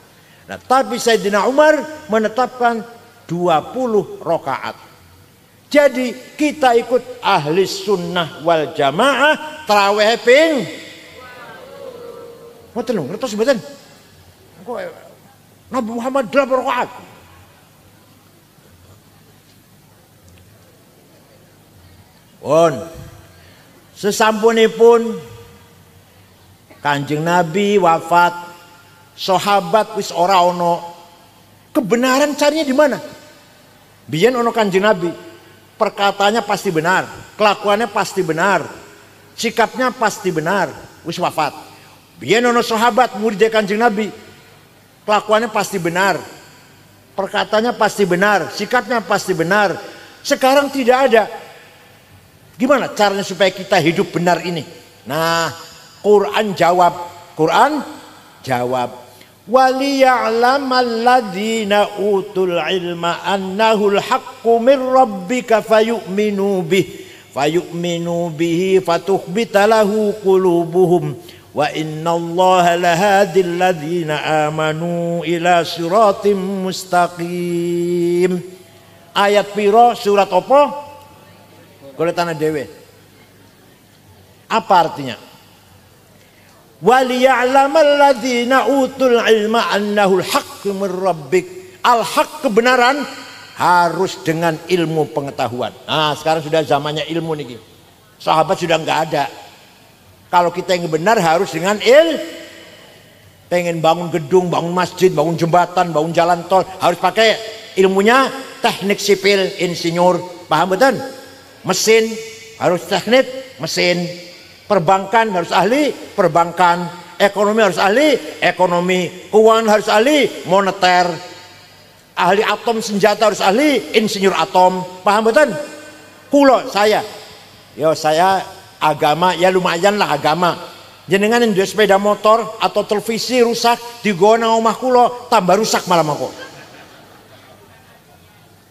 Nah, tapi Sayyidina Umar menetapkan 20 rakaat. Jadi kita ikut ahli sunnah wal jamaah tarawih ping. Mboten lho, ngertos mboten? Nabi Muhammad 8 rakaat. Sesampunipun Kanjeng Nabi wafat, sahabat wis ora ono. Kebenaran carinya di mana? Biyen ono Kanjeng Nabi, perkataannya pasti benar, kelakuannya pasti benar, sikapnya pasti benar, wis wafat. Biyen ono sahabat murid Kanjeng Nabi, kelakuannya pasti benar, perkataannya pasti benar, sikapnya pasti benar. Sekarang tidak ada. Gimana caranya supaya kita hidup benar ini? Nah, Quran jawab. Waliya'lamal ladzina utul ilma annahul haqqu mir rabbika fayu'minu bihi fatukhbita lahu qulubuhum wa innallaha lahadil ladzina amanu ila siratim mustaqim. Ayat piro surat apa? Golek tanah dewe. Apa artinya? Waliya'lamal ladzina utul ilma annahul haqqu mir rabbik. Al-haq kebenaran harus dengan ilmu pengetahuan. Nah, sekarang sudah zamannya ilmu nih. Sahabat sudah enggak ada. Kalau kita yang benar harus dengan pengen bangun gedung, bangun masjid, bangun jembatan, bangun jalan tol, harus pakai ilmunya teknik sipil, insinyur. Paham betul? Mesin harus teknik mesin, perbankan harus ahli perbankan, ekonomi harus ahli ekonomi, keuangan harus ahli moneter, ahli atom senjata harus ahli insinyur atom. Paham betul? Saya agama ya lumayan lah agama. Jenengan yang sepeda motor atau televisi rusak digona omah kulo tambah rusak malam aku.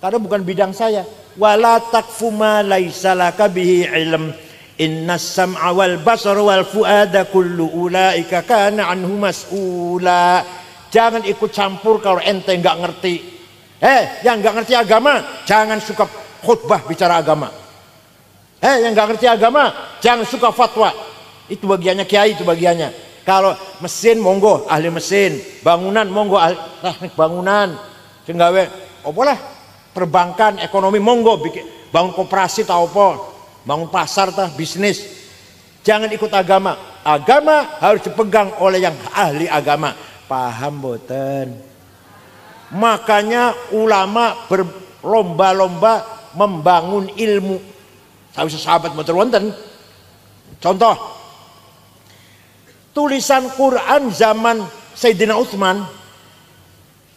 Karena bukan bidang saya. Wala taqfu ma laisa laka bihi ilm innas sam'a wal basara wal fuada kullu ulaika kana anhu mas'ula. Jangan ikut campur kalau ente enggak ngerti. Yang enggak ngerti agama jangan suka khutbah bicara agama. Yang enggak ngerti agama jangan suka fatwa. Itu bagiannya kiai, itu bagiannya. Kalau mesin monggo ahli mesin, bangunan monggo ahli teknik bangunan. Sing gawe opo lah? Perbankan, ekonomi monggo bikin bangun koperasi tau apa, bangun pasar tah bisnis. Jangan ikut agama. Agama harus dipegang oleh yang ahli agama. Paham boten? Makanya ulama berlomba-lomba membangun ilmu. Sahabat mboten wonten. Contoh, tulisan Quran zaman Sayyidina Utsman,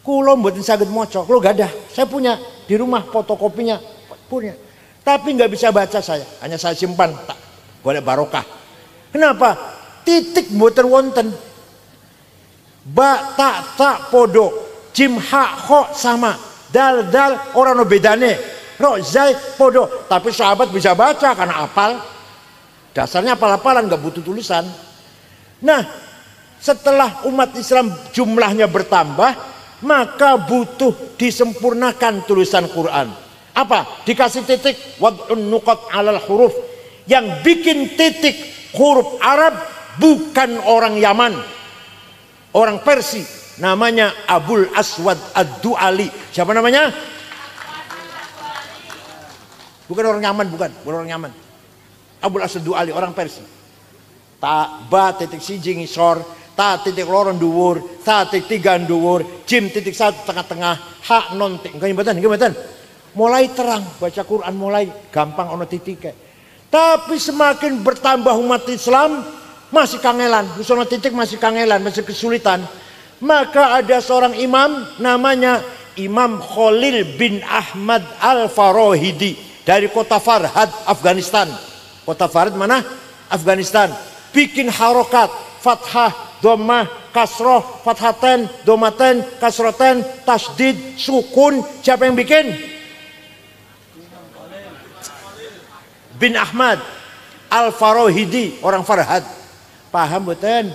kula mboten saged maca, kula gadah. Saya punya di rumah fotokopinya, punya. Tapi nggak bisa baca saya, hanya saya simpan tak boleh barokah. Kenapa? Titik mboten wonten. Ba ta podo, jim ha kho sama, dal orang no bedane, ro zai podo. Tapi sahabat bisa baca karena apal. Dasarnya apal-apalan, nggak butuh tulisan. Nah, setelah umat Islam jumlahnya bertambah, maka butuh disempurnakan tulisan Quran. Apa? Dikasih titik, wad'un nuqat 'alal huruf. Yang bikin titik huruf Arab bukan orang Yaman, orang Persia, namanya Abul Aswad Ad-Du'ali. Siapa namanya? Bukan orang Yaman, bukan orang Yaman. Abul Aswad Ad-Du'ali, orang Persia. Ta ba titik siji ngisor, ta titik loron dhuwur, ta titik tiga dhuwur, jim titik satu tengah-tengah, ha non titik. Nggih mulai terang baca Quran, mulai gampang ono titik. Tapi semakin bertambah umat Islam masih kangelan, ono titik masih kangelan, masih kesulitan. Maka ada seorang imam namanya Imam Khalil bin Ahmad Al-Farahidi dari kota Farhad, Afghanistan. Kota Farhad mana? Afghanistan. Bikin harokat, fathah, dhammah, kasroh, fathaten, domaten, kasroten, tasdid, sukun. Siapa yang bikin? Bin Ahmad Al-Farahidi, orang Farhad. Paham betul?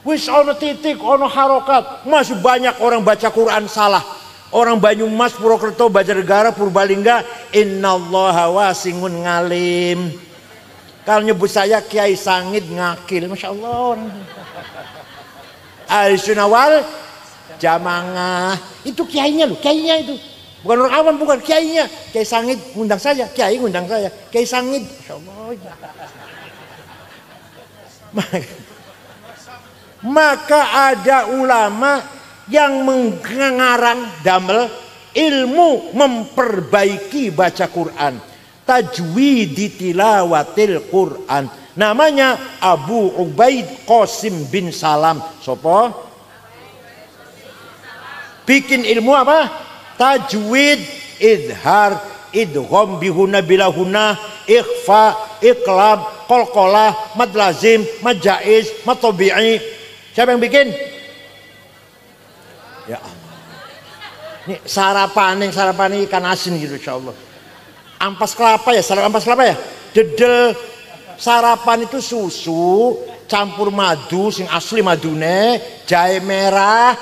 Wis ono titik, ono harokat, masih banyak orang baca Quran salah. Orang Banyumas, Purwokerto, Banjarnegara, Purbalingga, innallaha wasingun ngalim. Kalau nyebut saya Kiai Sangid ngakil, masya Allah. Ahlussunnah wal Jamaah itu kiainya loh, kiainya itu. Bukan orang awam, bukan kiainya. Kiai Sangid ngundang saya, kiai ngundang saya. Kiai Sangid, masya Allah. Maka ada ulama yang mengarang damel ilmu memperbaiki baca Quran, tajwid tilawatil Quran. Namanya Abu Ubaid Qasim bin Salam. Sopo? Bikin ilmu apa? Tajwid, idhar, idgham bihuna bilahuna, ikhfa, iqlab, qalqalah, mad lazim, mad jaiz, mad tabi'i. Siapa yang bikin? Ya Allah. Ini sarapan ikan asin gitu insyaallah. Ampas kelapa ya, ampas kelapa ya. Dedel sarapan itu susu campur madu sing asli madune, jahe merah,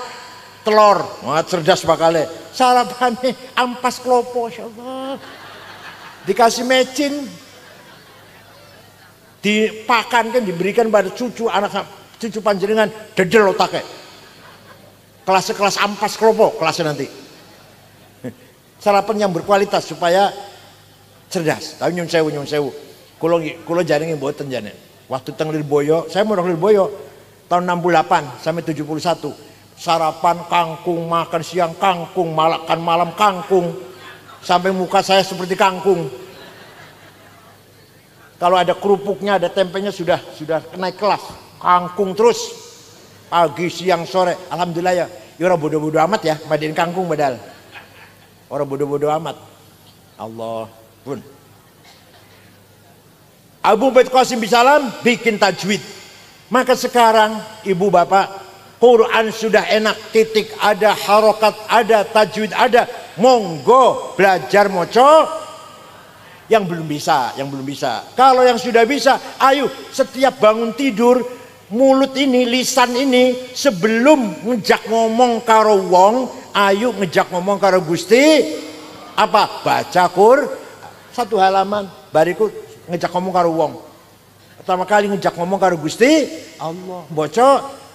telur. Wah, cerdas bakale. Sarapannya ampas klopo, insyaallah. Dikasih mecin, dipakankan, diberikan pada cucu anak cucu panjenengan, dedel otaknya. Kelas ampas klopo kelasnya nanti. Sarapan yang berkualitas supaya cerdas. Tapi nyun sewu. Kulo jaringe mboten jane. Waktu teng Lirboyo, saya mau Lirboyo tahun 68 sampai 71. Sarapan kangkung, makan siang kangkung, makan malam kangkung, sampai muka saya seperti kangkung. Kalau ada kerupuknya, ada tempenya sudah naik kelas. Kangkung terus, pagi, siang, sore. Alhamdulillah ya. Ya orang bodoh-bodoh amat ya, madiin kangkung badal. Orang bodoh-bodoh amat. Allah pun. Abu Ubaid Qasim bin Salam bikin tajwid. Maka sekarang ibu bapak, Quran sudah enak, titik ada, harokat ada, tajwid ada. Monggo belajar moco. Yang belum bisa. Kalau yang sudah bisa, ayo setiap bangun tidur, mulut ini, lisan ini, sebelum ngejak ngomong karo wong, ayo ngejak ngomong karo Gusti. Apa? Baca satu halaman, bariku ngejak ngomong karo wong. Pertama kali ngejak ngomong karo Gusti Allah, baca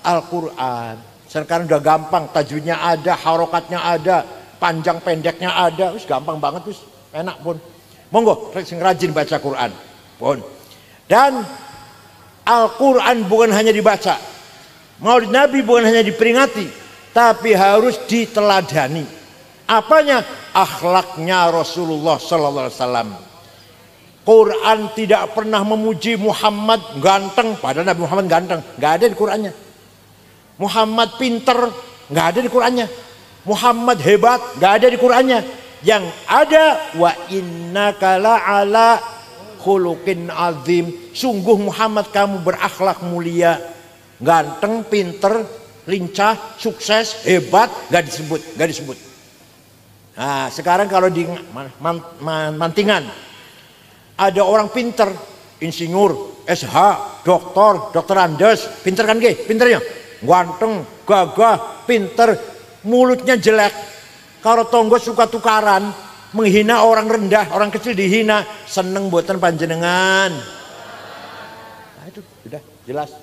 Al-Quran. Sekarang udah gampang, tajwidnya ada, harokatnya ada, panjang pendeknya ada, gampang banget, enak pun. Monggo, rajin baca Quran pun. Dan Al-Quran bukan hanya dibaca, Maulid Nabi bukan hanya diperingati, tapi harus diteladani. Apanya? Akhlaknya Rasulullah sallallahu alaihi wasallam. Quran tidak pernah memuji Muhammad ganteng, padahal Nabi Muhammad ganteng, nggak ada di Qurannya. Muhammad pinter, nggak ada di Qurannya. Muhammad hebat, nggak ada di Qurannya. Yang ada wa innaka la'ala khuluqin azim. Sungguh Muhammad kamu berakhlak mulia, ganteng, pinter, lincah, sukses, hebat, nggak disebut. Nah, sekarang kalau di Mantingan ada orang pinter, insinyur, SH, dokter Andes, pinter kan ge? Pinternya, ganteng, gagah, pinter, mulutnya jelek. Kalau tonggo suka tukaran, menghina orang rendah, orang kecil dihina, seneng buatan panjenengan. Nah, itu sudah jelas.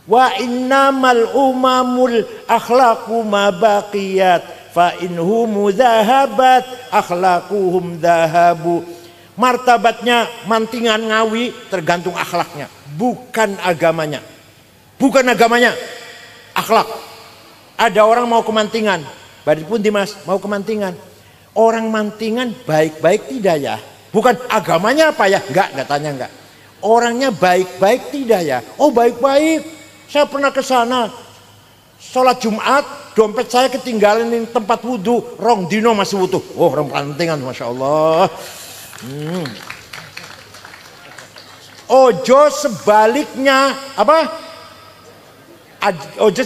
Wa innamal umamul akhlaqu ma baqiyat fa inhum dhahabat akhlaquhum dhahabu. Martabatnya Mantingan Ngawi tergantung akhlaknya, bukan agamanya. Bukan agamanya, akhlak. Ada orang mau ke Mantingan, Badri pun Dimas mau ke Mantingan. Orang Mantingan baik-baik tidak ya? Bukan agamanya apa ya? Enggak tanya enggak. Orangnya baik-baik tidak ya? Oh baik-baik. Saya pernah ke sana. Sholat Jumat, dompet saya ketinggalan di tempat wudhu. Rong dino masih utuh. Oh orang Mantingan, Masya Allah. Ojo sebaliknya apa? Ojo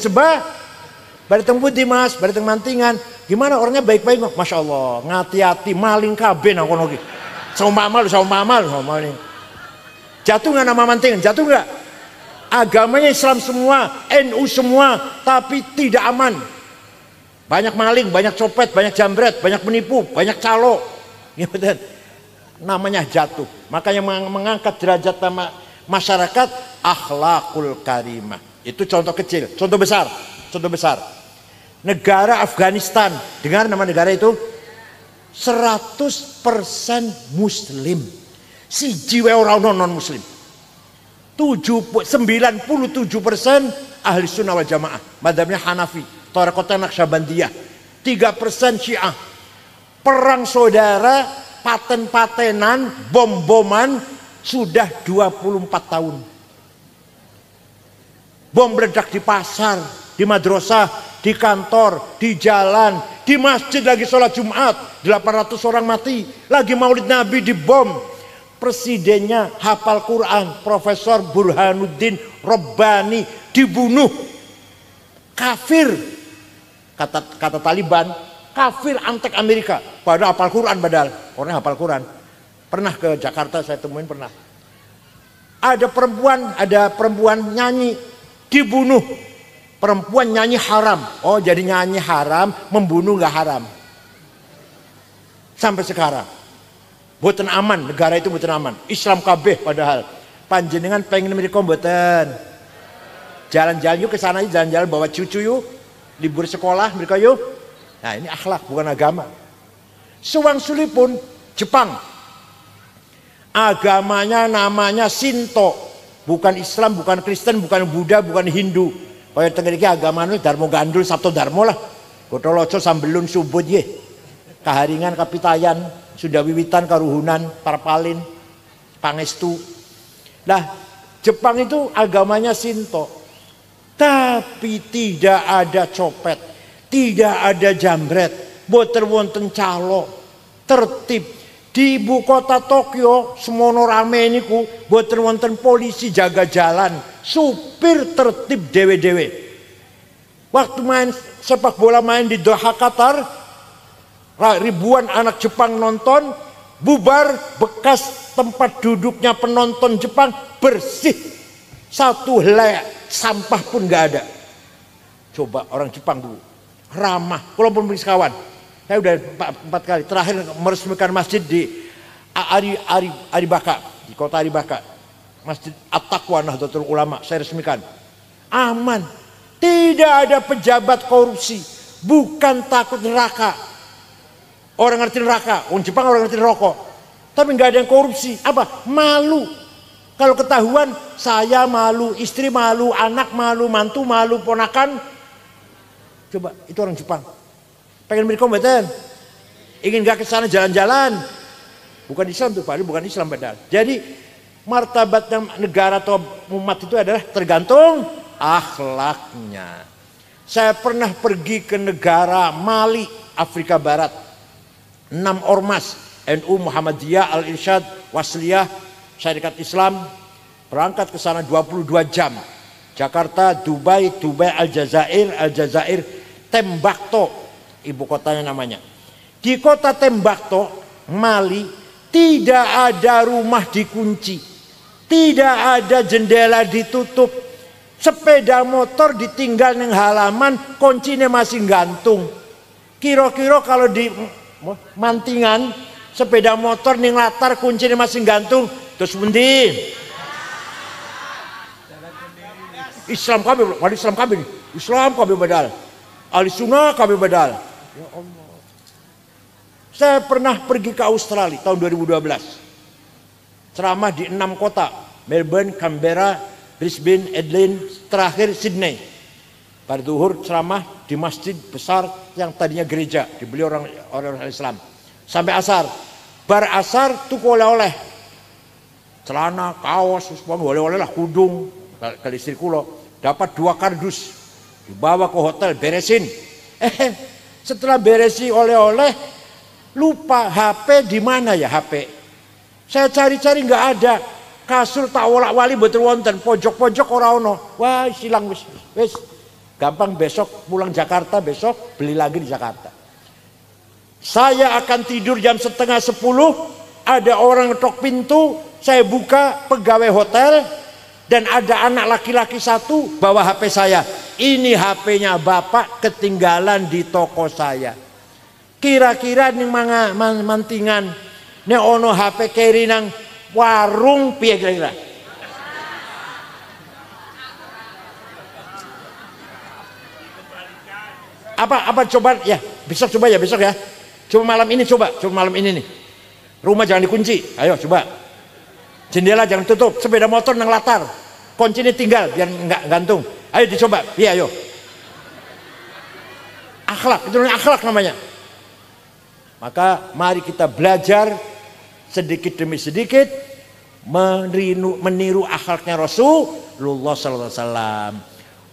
Bariteng Budi Mas, Bariteng Mantingan. Gimana orangnya baik-baik, Masya Allah. Ngati-hati maling kabeh nang kono ki. Sama mamal. Jatuh nggak nama Mantingan? Jatuh nggak? Agamanya Islam semua, NU semua, tapi tidak aman. Banyak maling, banyak copet, banyak jambret, banyak penipu, banyak calo. Gitu. Namanya jatuh. Makanya mengangkat derajat masyarakat akhlakul karimah. Itu contoh kecil. Contoh besar. Negara Afghanistan, dengar nama negara itu? 100% Muslim. Siji wae ora ono non Muslim. 97% ahli sunnah wal jamaah. Madzhabnya Hanafi, Thariqah Naqsyabandiyah. 3% Syiah. Perang saudara, paten-patenan, bom-boman sudah 24 tahun. Bom meledak di pasar, di madrasah, di kantor, di jalan, di masjid lagi sholat Jumat, 800 orang mati, lagi maulid Nabi dibom. Presidennya hafal Quran, Profesor Burhanuddin Rabbani dibunuh. Kafir, kata Taliban, kafir antek Amerika. Padahal hafal Quran, orangnya hafal Quran. Pernah ke Jakarta saya temuin pernah. Ada perempuan nyanyi, dibunuh. Perempuan nyanyi haram. Oh jadi nyanyi haram, membunuh nggak haram. Sampai sekarang. Boten aman, negara itu boten aman. Islam kabeh padahal. Panjenengan pengen mereka boten. Jalan-jalan yuk ke sana, jalan-jalan bawa cucu yuk. Libur sekolah mereka yuk. Nah ini akhlak bukan agama. Suwang-suli pun Jepang. Agamanya namanya Shinto. Bukan Islam, bukan Kristen, bukan Buddha, bukan Hindu. Kaya tengah iki agamane Darmo Gandul Sabto Darmo lah. Kotoloco sambelun subut ye. Kaharingan kapitayan, sudah wiwitan karuhunan, parpalin, pangestu. Nah, Jepang itu agamanya Shinto. Tapi tidak ada copet, tidak ada jambret, boten wonten calo, tertib. Di ibu kota Tokyo semono rame niku boten wonten polisi jaga jalan, supir tertib dewe-dewe. Waktu main sepak bola main di Doha Qatar, ribuan anak Jepang nonton, bubar, bekas tempat duduknya penonton Jepang bersih, satu helai sampah pun nggak ada. Coba orang Jepang dulu ramah, walaupun sekawan. Saya udah 4 kali. Terakhir meresmikan masjid di Aribaka, di kota Aribaka. Masjid At-Taqwa Nahdlatul Ulama saya resmikan. Aman. Tidak ada pejabat korupsi. Bukan takut neraka. Orang ngerti neraka. Orang Jepang orang ngerti rokok. Tapi nggak ada yang korupsi. Apa? Malu. Kalau ketahuan saya malu, istri malu, anak malu, mantu malu, ponakan Coba, itu orang Jepang. Pengen mriku mboten? Ingin gak ke sana jalan-jalan? Bukan Islam tuh Pak, bukan Islam padahal. Jadi martabatnya negara atau umat itu adalah tergantung akhlaknya. Saya pernah pergi ke negara Mali, Afrika Barat. 6 ormas NU, Muhammadiyah, Al-Irsyad, Wasliyah, Syarikat Islam berangkat ke sana 22 jam. Jakarta, Dubai, Aljazair, Tembakto, ibu kotanya namanya. Di kota Tembakto, Mali, tidak ada rumah dikunci, tidak ada jendela ditutup, sepeda motor ditinggal neng halaman, kuncinya masih gantung. Kira-kira kalau di mantingan sepeda motor ning latar kuncinya masih gantung, terus pundi? Islam kami, wali Islam kami nih. Islam kami badal. Ahli sunnah kami badal. Ya Allah. Saya pernah pergi ke Australia tahun 2012. Ceramah di 6 kota. Melbourne, Canberra, Brisbane, Adelaide, terakhir Sydney. Pada zuhur ceramah di masjid besar yang tadinya gereja. Dibeli orang Islam. Sampai asar. Bar asar tuku oleh-oleh. Celana, kaos, oleh-oleh lah, kudung. Ke istri kulo. Dapat 2 kardus. Dibawa ke hotel, beresin. Setelah beresi oleh-oleh, lupa HP di mana ya HP. Saya cari-cari nggak ada. Kasur tak wolak-wali betul wonten, pojok-pojok ora ono. Wah, silang wis. Gampang besok pulang Jakarta, besok beli lagi di Jakarta. Saya akan tidur jam setengah 10, ada orang ngetok pintu, saya buka, pegawai hotel, dan ada anak laki-laki 1 bawa HP saya. Ini HP-nya bapak ketinggalan di toko saya. Kira-kira ning mantingan nek ono HP keri nang warung piye kira-kira? Apa coba ya, besok coba ya, besok ya. Coba malam ini nih. Rumah jangan dikunci. Ayo coba. Jendela jangan tutup, sepeda motor nang latar. Kuncinya tinggal biar enggak gantung. Ayo dicoba. Iya ayo. Akhlak, itu akhlak namanya. Maka mari kita belajar sedikit demi sedikit meniru akhlaknya Rasulullah sallallahu alaihi wasallam.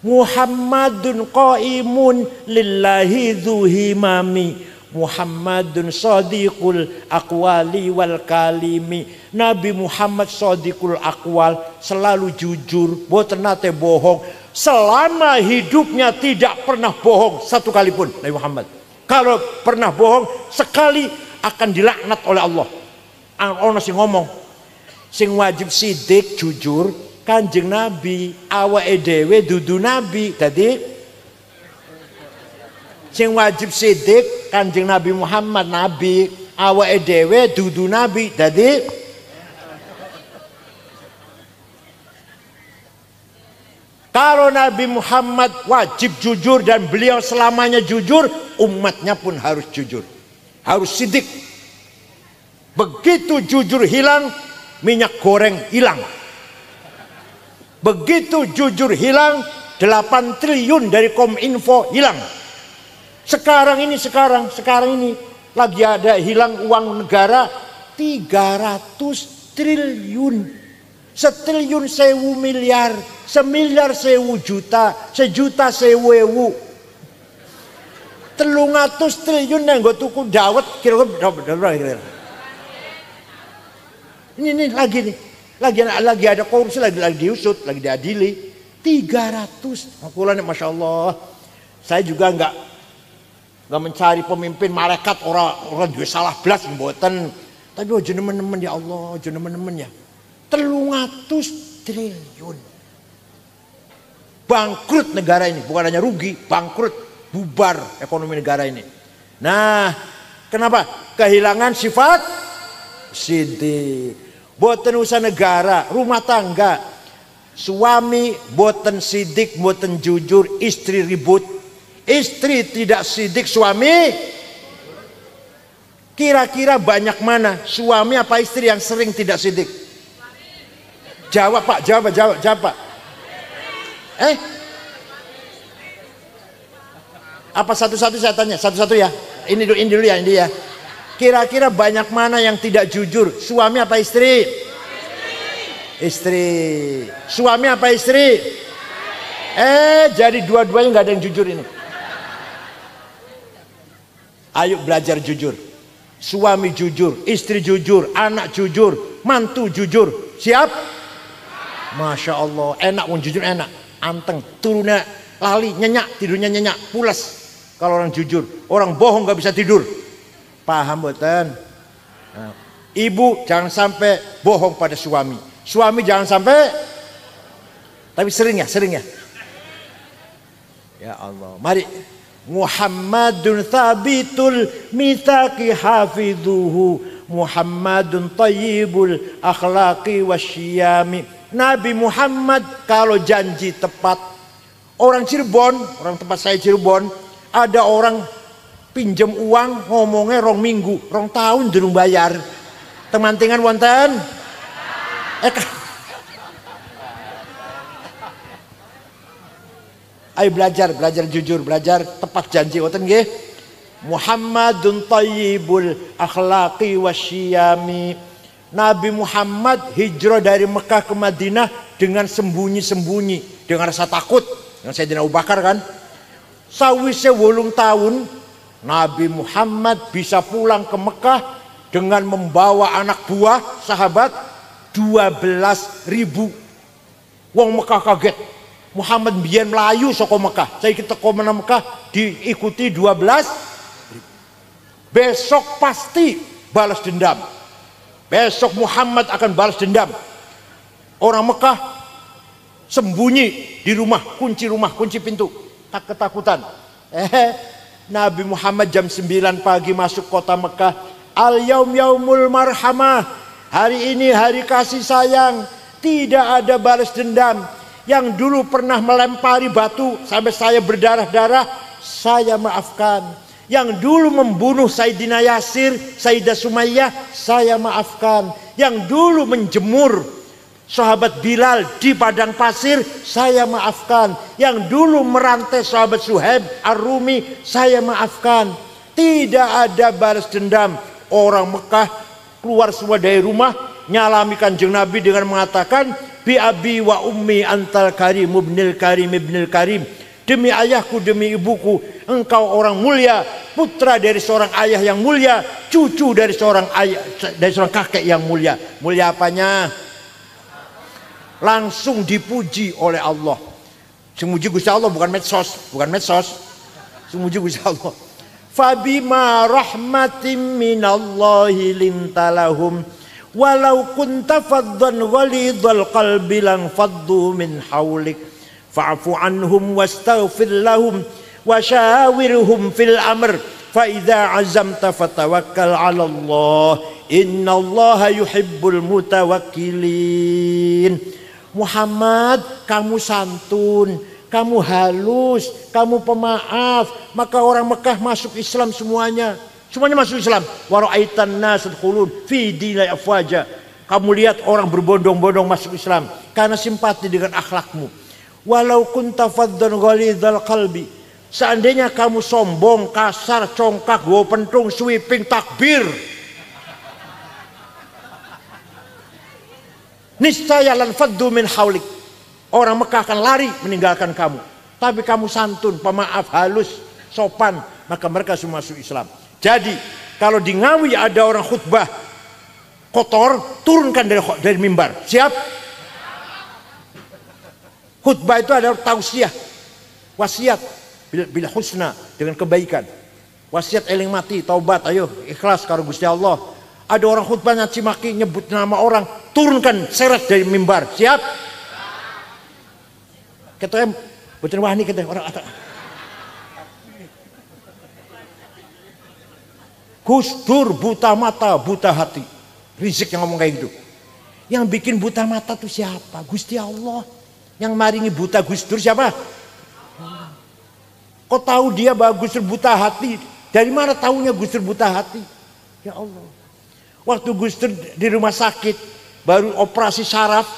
Muhammadun qaimun lillahi dzuhimami. Muhammadun sadiqul aqwali wal kalimi. Nabi Muhammad sadiqul aqwal, selalu jujur, boten nate bohong. Selama hidupnya tidak pernah bohong satu kali pun Nabi Muhammad. Kalau pernah bohong sekali akan dilaknat oleh Allah. Ono sing ngomong, sing wajib sidik jujur Kanjeng Nabi, awake dhewe dudu nabi. Dadi sing wajib sidik Kanjeng Nabi Muhammad nabi, awake dhewe dudu nabi. Dadi kalau Nabi Muhammad wajib jujur dan beliau selamanya jujur, umatnya pun harus jujur, harus sidik. Begitu jujur hilang, minyak goreng hilang. Begitu jujur hilang, 8 triliun dari Kominfo hilang. Sekarang ini lagi ada hilang uang negara 300 triliun. 1.000.000 miliar, 1.000.000 juta, 1.000.000 ewu. 300 triliun yang gue tuku dawet kira-kira. Ini lagi ada korupsi, lagi diusut, lagi diadili. 300. Akulah nih, masya Allah. Saya juga nggak mencari pemimpin malaikat orang juga salah belas mboten. Tapi aja nemen-nemen ya Allah, aja nemen-nemen ya. 300 triliun. Bangkrut negara ini, bukan hanya rugi, bangkrut, bubar ekonomi negara ini. Nah, kenapa? Kehilangan sifat sidik. Boten usaha negara, rumah tangga. Suami boten sidik, boten jujur, istri ribut. Istri tidak sidik, suami. Kira-kira banyak mana suami apa istri yang sering tidak sidik? Jawab Pak, jawab Pak. Apa satu-satu saya tanya? Satu-satu ya. Ini dulu ya, ini ya. Kira-kira banyak mana yang tidak jujur? Suami apa istri? Istri. Suami apa istri? Jadi dua-duanya nggak ada yang jujur ini. Ayo belajar jujur. Suami jujur, istri jujur, anak jujur, mantu jujur. Siap? Masya Allah, enak pun jujur enak. Anteng, turunnya lali, nyenyak, tidurnya nyenyak, pulas. Kalau orang jujur, orang bohong nggak bisa tidur. Paham betul? Nah, ibu jangan sampai bohong pada suami. Suami jangan sampai, tapi sering ya. Ya Allah, mari. Muhammadun thabitul mitsaqi hafidhuhu, Muhammadun tayyibul akhlaqi wasyiyami. Nabi Muhammad kalau janji tepat. Orang Cirebon, orang tempat saya Cirebon, ada orang pinjam uang ngomongnya rong minggu, rong tahun durung bayar. Temantingan wonten? Ayo belajar jujur, belajar tepat janji wonten nggih. Muhammadun thayyibul akhlaqi wasyiyami. Nabi Muhammad hijrah dari Mekah ke Madinah dengan sembunyi-sembunyi, dengan rasa takut. Yang Sayyidina Abu Bakar kan. Sawise 8 tahun Nabi Muhammad bisa pulang ke Mekah dengan membawa anak buah sahabat 12.000. Wong Mekah kaget. Muhammad biyen melayu saka Mekah. Saya kita komena Mekah diikuti 12.000. Besok pasti balas dendam. Besok Muhammad akan balas dendam. Orang Mekah sembunyi di rumah, kunci pintu, tak ketakutan. Nabi Muhammad jam 9 pagi masuk kota Mekah. Al-yaum yaumul marhamah. Hari ini hari kasih sayang. Tidak ada balas dendam. Yang dulu pernah melempari batu sampai saya berdarah-darah, saya maafkan. Yang dulu membunuh Sayyidina Yasir, Sayyidah Sumayyah, saya maafkan. Yang dulu menjemur sahabat Bilal di padang pasir, saya maafkan. Yang dulu merantai sahabat Suhaib Ar-Rumi, saya maafkan. Tidak ada balas dendam. Orang Mekah keluar semua dari rumah, nyalami Kanjeng Nabi dengan mengatakan, bi abi wa ummi antal karim ibnil karim. Demi ayahku, demi ibuku, engkau orang mulia, putra dari seorang ayah yang mulia, cucu dari seorang kakek yang mulia. Mulia apanya? Langsung dipuji oleh Allah. Semuji Gusti Allah, bukan medsos. Semuji Gusti Allah. Fabima rahmatim minallahi lintalahum walau kunta faddan ghalidhal qalbi lang faddu min hawlik fa'fu anhum wastaghfir lahum wasyawirhum fil amr fa idza azamta fatawakkal 'ala Allah innallaha yuhibbul mutawakkilin. Muhammad, kamu santun, kamu halus, kamu pemaaf, maka orang Mekah masuk Islam semuanya. Semuanya masuk Islam. Wa ra'aitan nas yadkhulun fi dinil afwaja. Kamu lihat orang berbondong-bondong masuk Islam karena simpati dengan akhlakmu. Walau kunta faddan ghalidhal qalbi. Seandainya kamu sombong, kasar, congkak, go pentung, sweeping, takbir, niscaya lan faddu min haulik. Orang Mekah akan lari meninggalkan kamu. Tapi kamu santun, pemaaf, halus, sopan, maka mereka semua masuk Islam. Jadi kalau di Ngawi ada orang khutbah kotor, turunkan dari mimbar. Siap? Khutbah itu adalah tausiah, wasiat bila husna, dengan kebaikan. Wasiat eling mati, taubat, ayo ikhlas karo Gusti Allah. Ada orang khutbah nyaci maki, nyebut nama orang, turunkan, seret dari mimbar. Siap? Ketemu betul wani kita orang atas. Gus Dur buta mata, buta hati. Rizik yang ngomong kayak gitu. Yang bikin buta mata itu siapa? Gusti Allah. Yang maringi buta Gus Dur siapa? Kok tahu dia bahwa Gus Dur buta hati? Dari mana tahunya Gus Dur buta hati? Ya Allah. Waktu Gus Dur di rumah sakit, baru operasi saraf,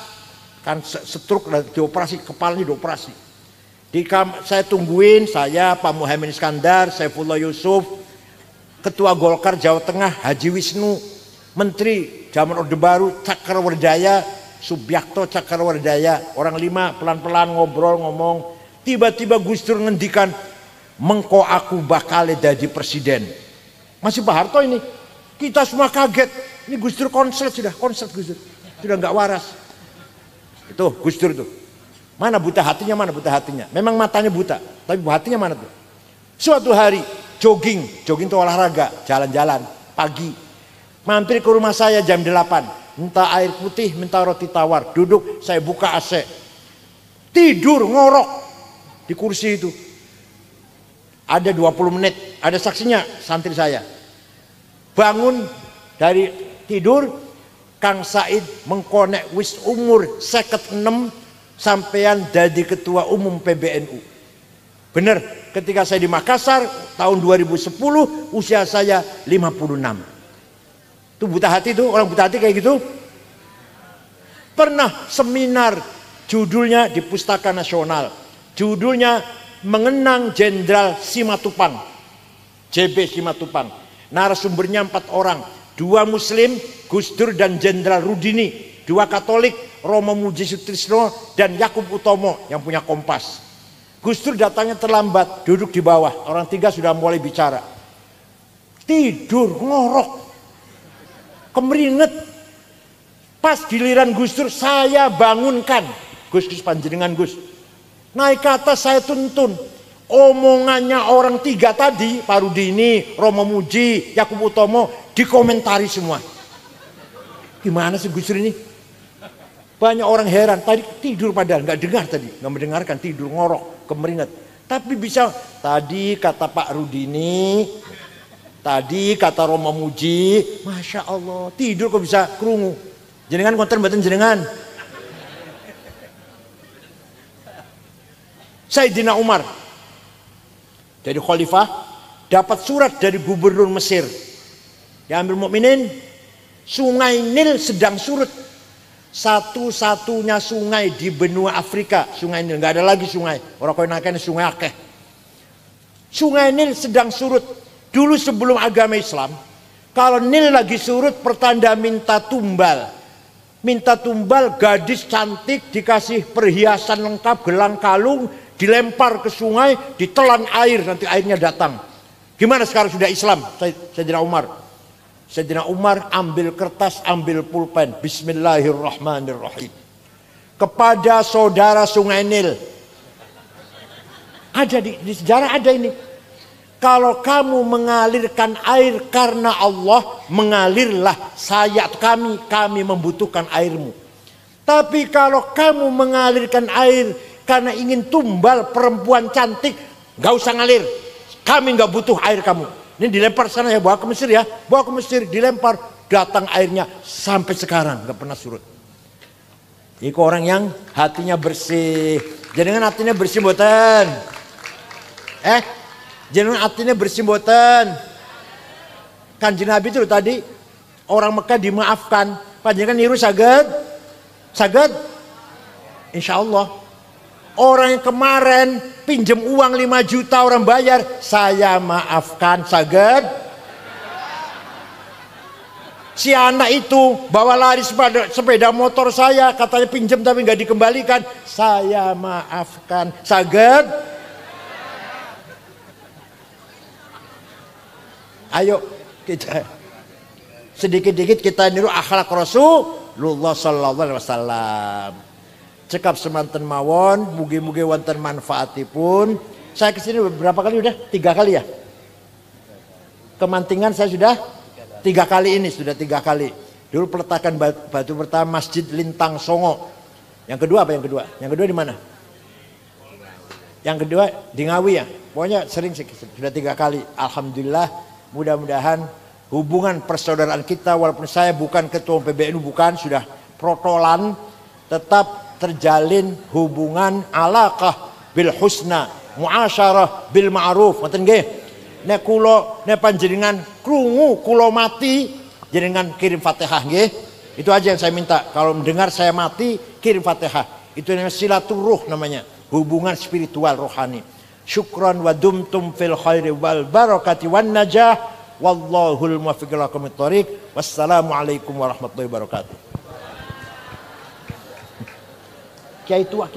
kan stroke, dioperasi, kepalanya dioperasi. Saya tungguin, saya Pak Muhaimin Iskandar, Saifullah Yusuf, Ketua Golkar Jawa Tengah Haji Wisnu, Menteri Zaman Orde Baru Cakrawardaya, Subiakto Cakrawardaya, orang 5 pelan-pelan ngobrol ngomong, tiba-tiba Gus Dur ngendikan, mengko aku bakal jadi presiden. Masih Pak Harto ini, kita semua kaget, ini Gus Dur konslet Gus Dur, sudah nggak waras. Itu Gus Dur tuh. Mana buta hatinya, mana buta hatinya. Memang matanya buta, tapi hatinya mana tuh. Suatu hari jogging itu olahraga, jalan-jalan pagi. Mampir ke rumah saya jam 8, minta air putih, minta roti tawar. Duduk, saya buka AC. Tidur ngorok di kursi itu. Ada 20 menit, ada saksinya, santri saya. Bangun dari tidur, Kang Said mengkonek wis umur 56 sampean jadi ketua umum PBNU. Bener, ketika saya di Makassar tahun 2010 usia saya 56. Itu buta hati tuh, orang buta hati kayak gitu. Pernah seminar judulnya di Pustaka Nasional. Judulnya Mengenang Jenderal Simatupang. JB Simatupang. Narasumbernya 4 orang, 2 Muslim, Gus Dur dan Jenderal Rudini, 2 Katolik, Romo Muji Sutrisno dan Yakub Utomo yang punya Kompas. Gus Dur datangnya terlambat, duduk di bawah, orang 3 sudah mulai bicara. Tidur ngorok, kemeringet. Pas giliran Gus Dur saya bangunkan, Gus panjenengan Gus. Naik ke atas saya tuntun. Omongannya orang 3 tadi, Pak Rudini, Romo Muji, Yakub Utomo, dikomentari semua. Gimana sih Gus Dur ini? Banyak orang heran, tadi tidur padahal nggak dengar tadi, nggak mendengarkan, tidur ngorok, kemeringat. Tapi bisa, tadi kata Pak Rudini, tadi kata Romo Muji, Masya Allah, tidur kok bisa kerungu. Jenengan konten batin jenengan. Sayyidina Umar jadi khalifah, dapat surat dari gubernur Mesir. Ya Amirul Mukminin, Sungai Nil sedang surut. Satu-satunya sungai di benua Afrika, Sungai Nil, nggak ada lagi sungai. Orang kau naikkan sungai akeh. Sungai Nil sedang surut. Dulu sebelum agama Islam, kalau Nil lagi surut, pertanda minta tumbal. Minta tumbal, gadis cantik dikasih perhiasan lengkap, gelang kalung, dilempar ke sungai, ditelan air, nanti airnya datang. Gimana sekarang sudah Islam? Sayyidina Umar. Sayyidina Umar ambil kertas, ambil pulpen. Bismillahirrahmanirrahim. Kepada saudara Sungai Nil. Ada di sejarah ada ini. Kalau kamu mengalirkan air karena Allah, mengalirlah saya kami membutuhkan airmu. Tapi kalau kamu mengalirkan air karena ingin tumbal perempuan cantik, nggak usah ngalir. Kami nggak butuh air kamu. Ini dilempar sana ya, bawa ke Mesir ya, bawa ke Mesir, dilempar, datang airnya sampai sekarang nggak pernah surut. Itu orang yang hatinya bersih. Jangan hatinya bersih mboten. Jangan hatinya bersih mboten. Kanjeng Nabi itu tadi orang Mekah dimaafkan. Panjenengan niru saged? Saged? Insya Allah. Orang yang kemarin pinjam uang 5 juta orang bayar, saya maafkan, saged. Si anak itu bawa lari sepeda motor saya, katanya pinjam tapi nggak dikembalikan, saya maafkan, saged. Ayo kita sedikit-sedikit kita niru akhlak Rasulullah sallallahu alaihi wasallam. Cekap semanten mawon, mugi-mugi wonten manfaatipun. Saya kesini berapa kali udah? 3 kali ya. Kemantingan saya sudah 3 kali ini, sudah 3 kali. Dulu peletakan batu pertama Masjid Lintang Songo. Yang kedua apa yang kedua? Yang kedua di mana? Yang kedua di Ngawi ya. Pokoknya sering sudah 3 kali. Alhamdulillah, mudah-mudahan hubungan persaudaraan kita, walaupun saya bukan ketua PBNU, bukan, sudah protolan, tetap terjalin hubungan alaqah bil husna, muasyarah bil ma'ruf. Ngoten nggih. Nek kula nek panjenengan krungu kula mati, jenengan kirim Fatihah nggih. Itu aja yang saya minta. Kalau mendengar saya mati, kirim Fatihah. Itu namanya silaturruh namanya. hubungan spiritual rohani. Syukran wa dumtum fil khairi wal barakati wan najah. Wallahul muwaffiq ila aqwamit thoriq. Wassalamualaikum warahmatullahi wabarakatuh. Kiai tua.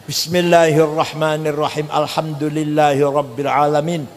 Bismillahirrahmanirrahim. Alhamdulillahi rabbil alamin.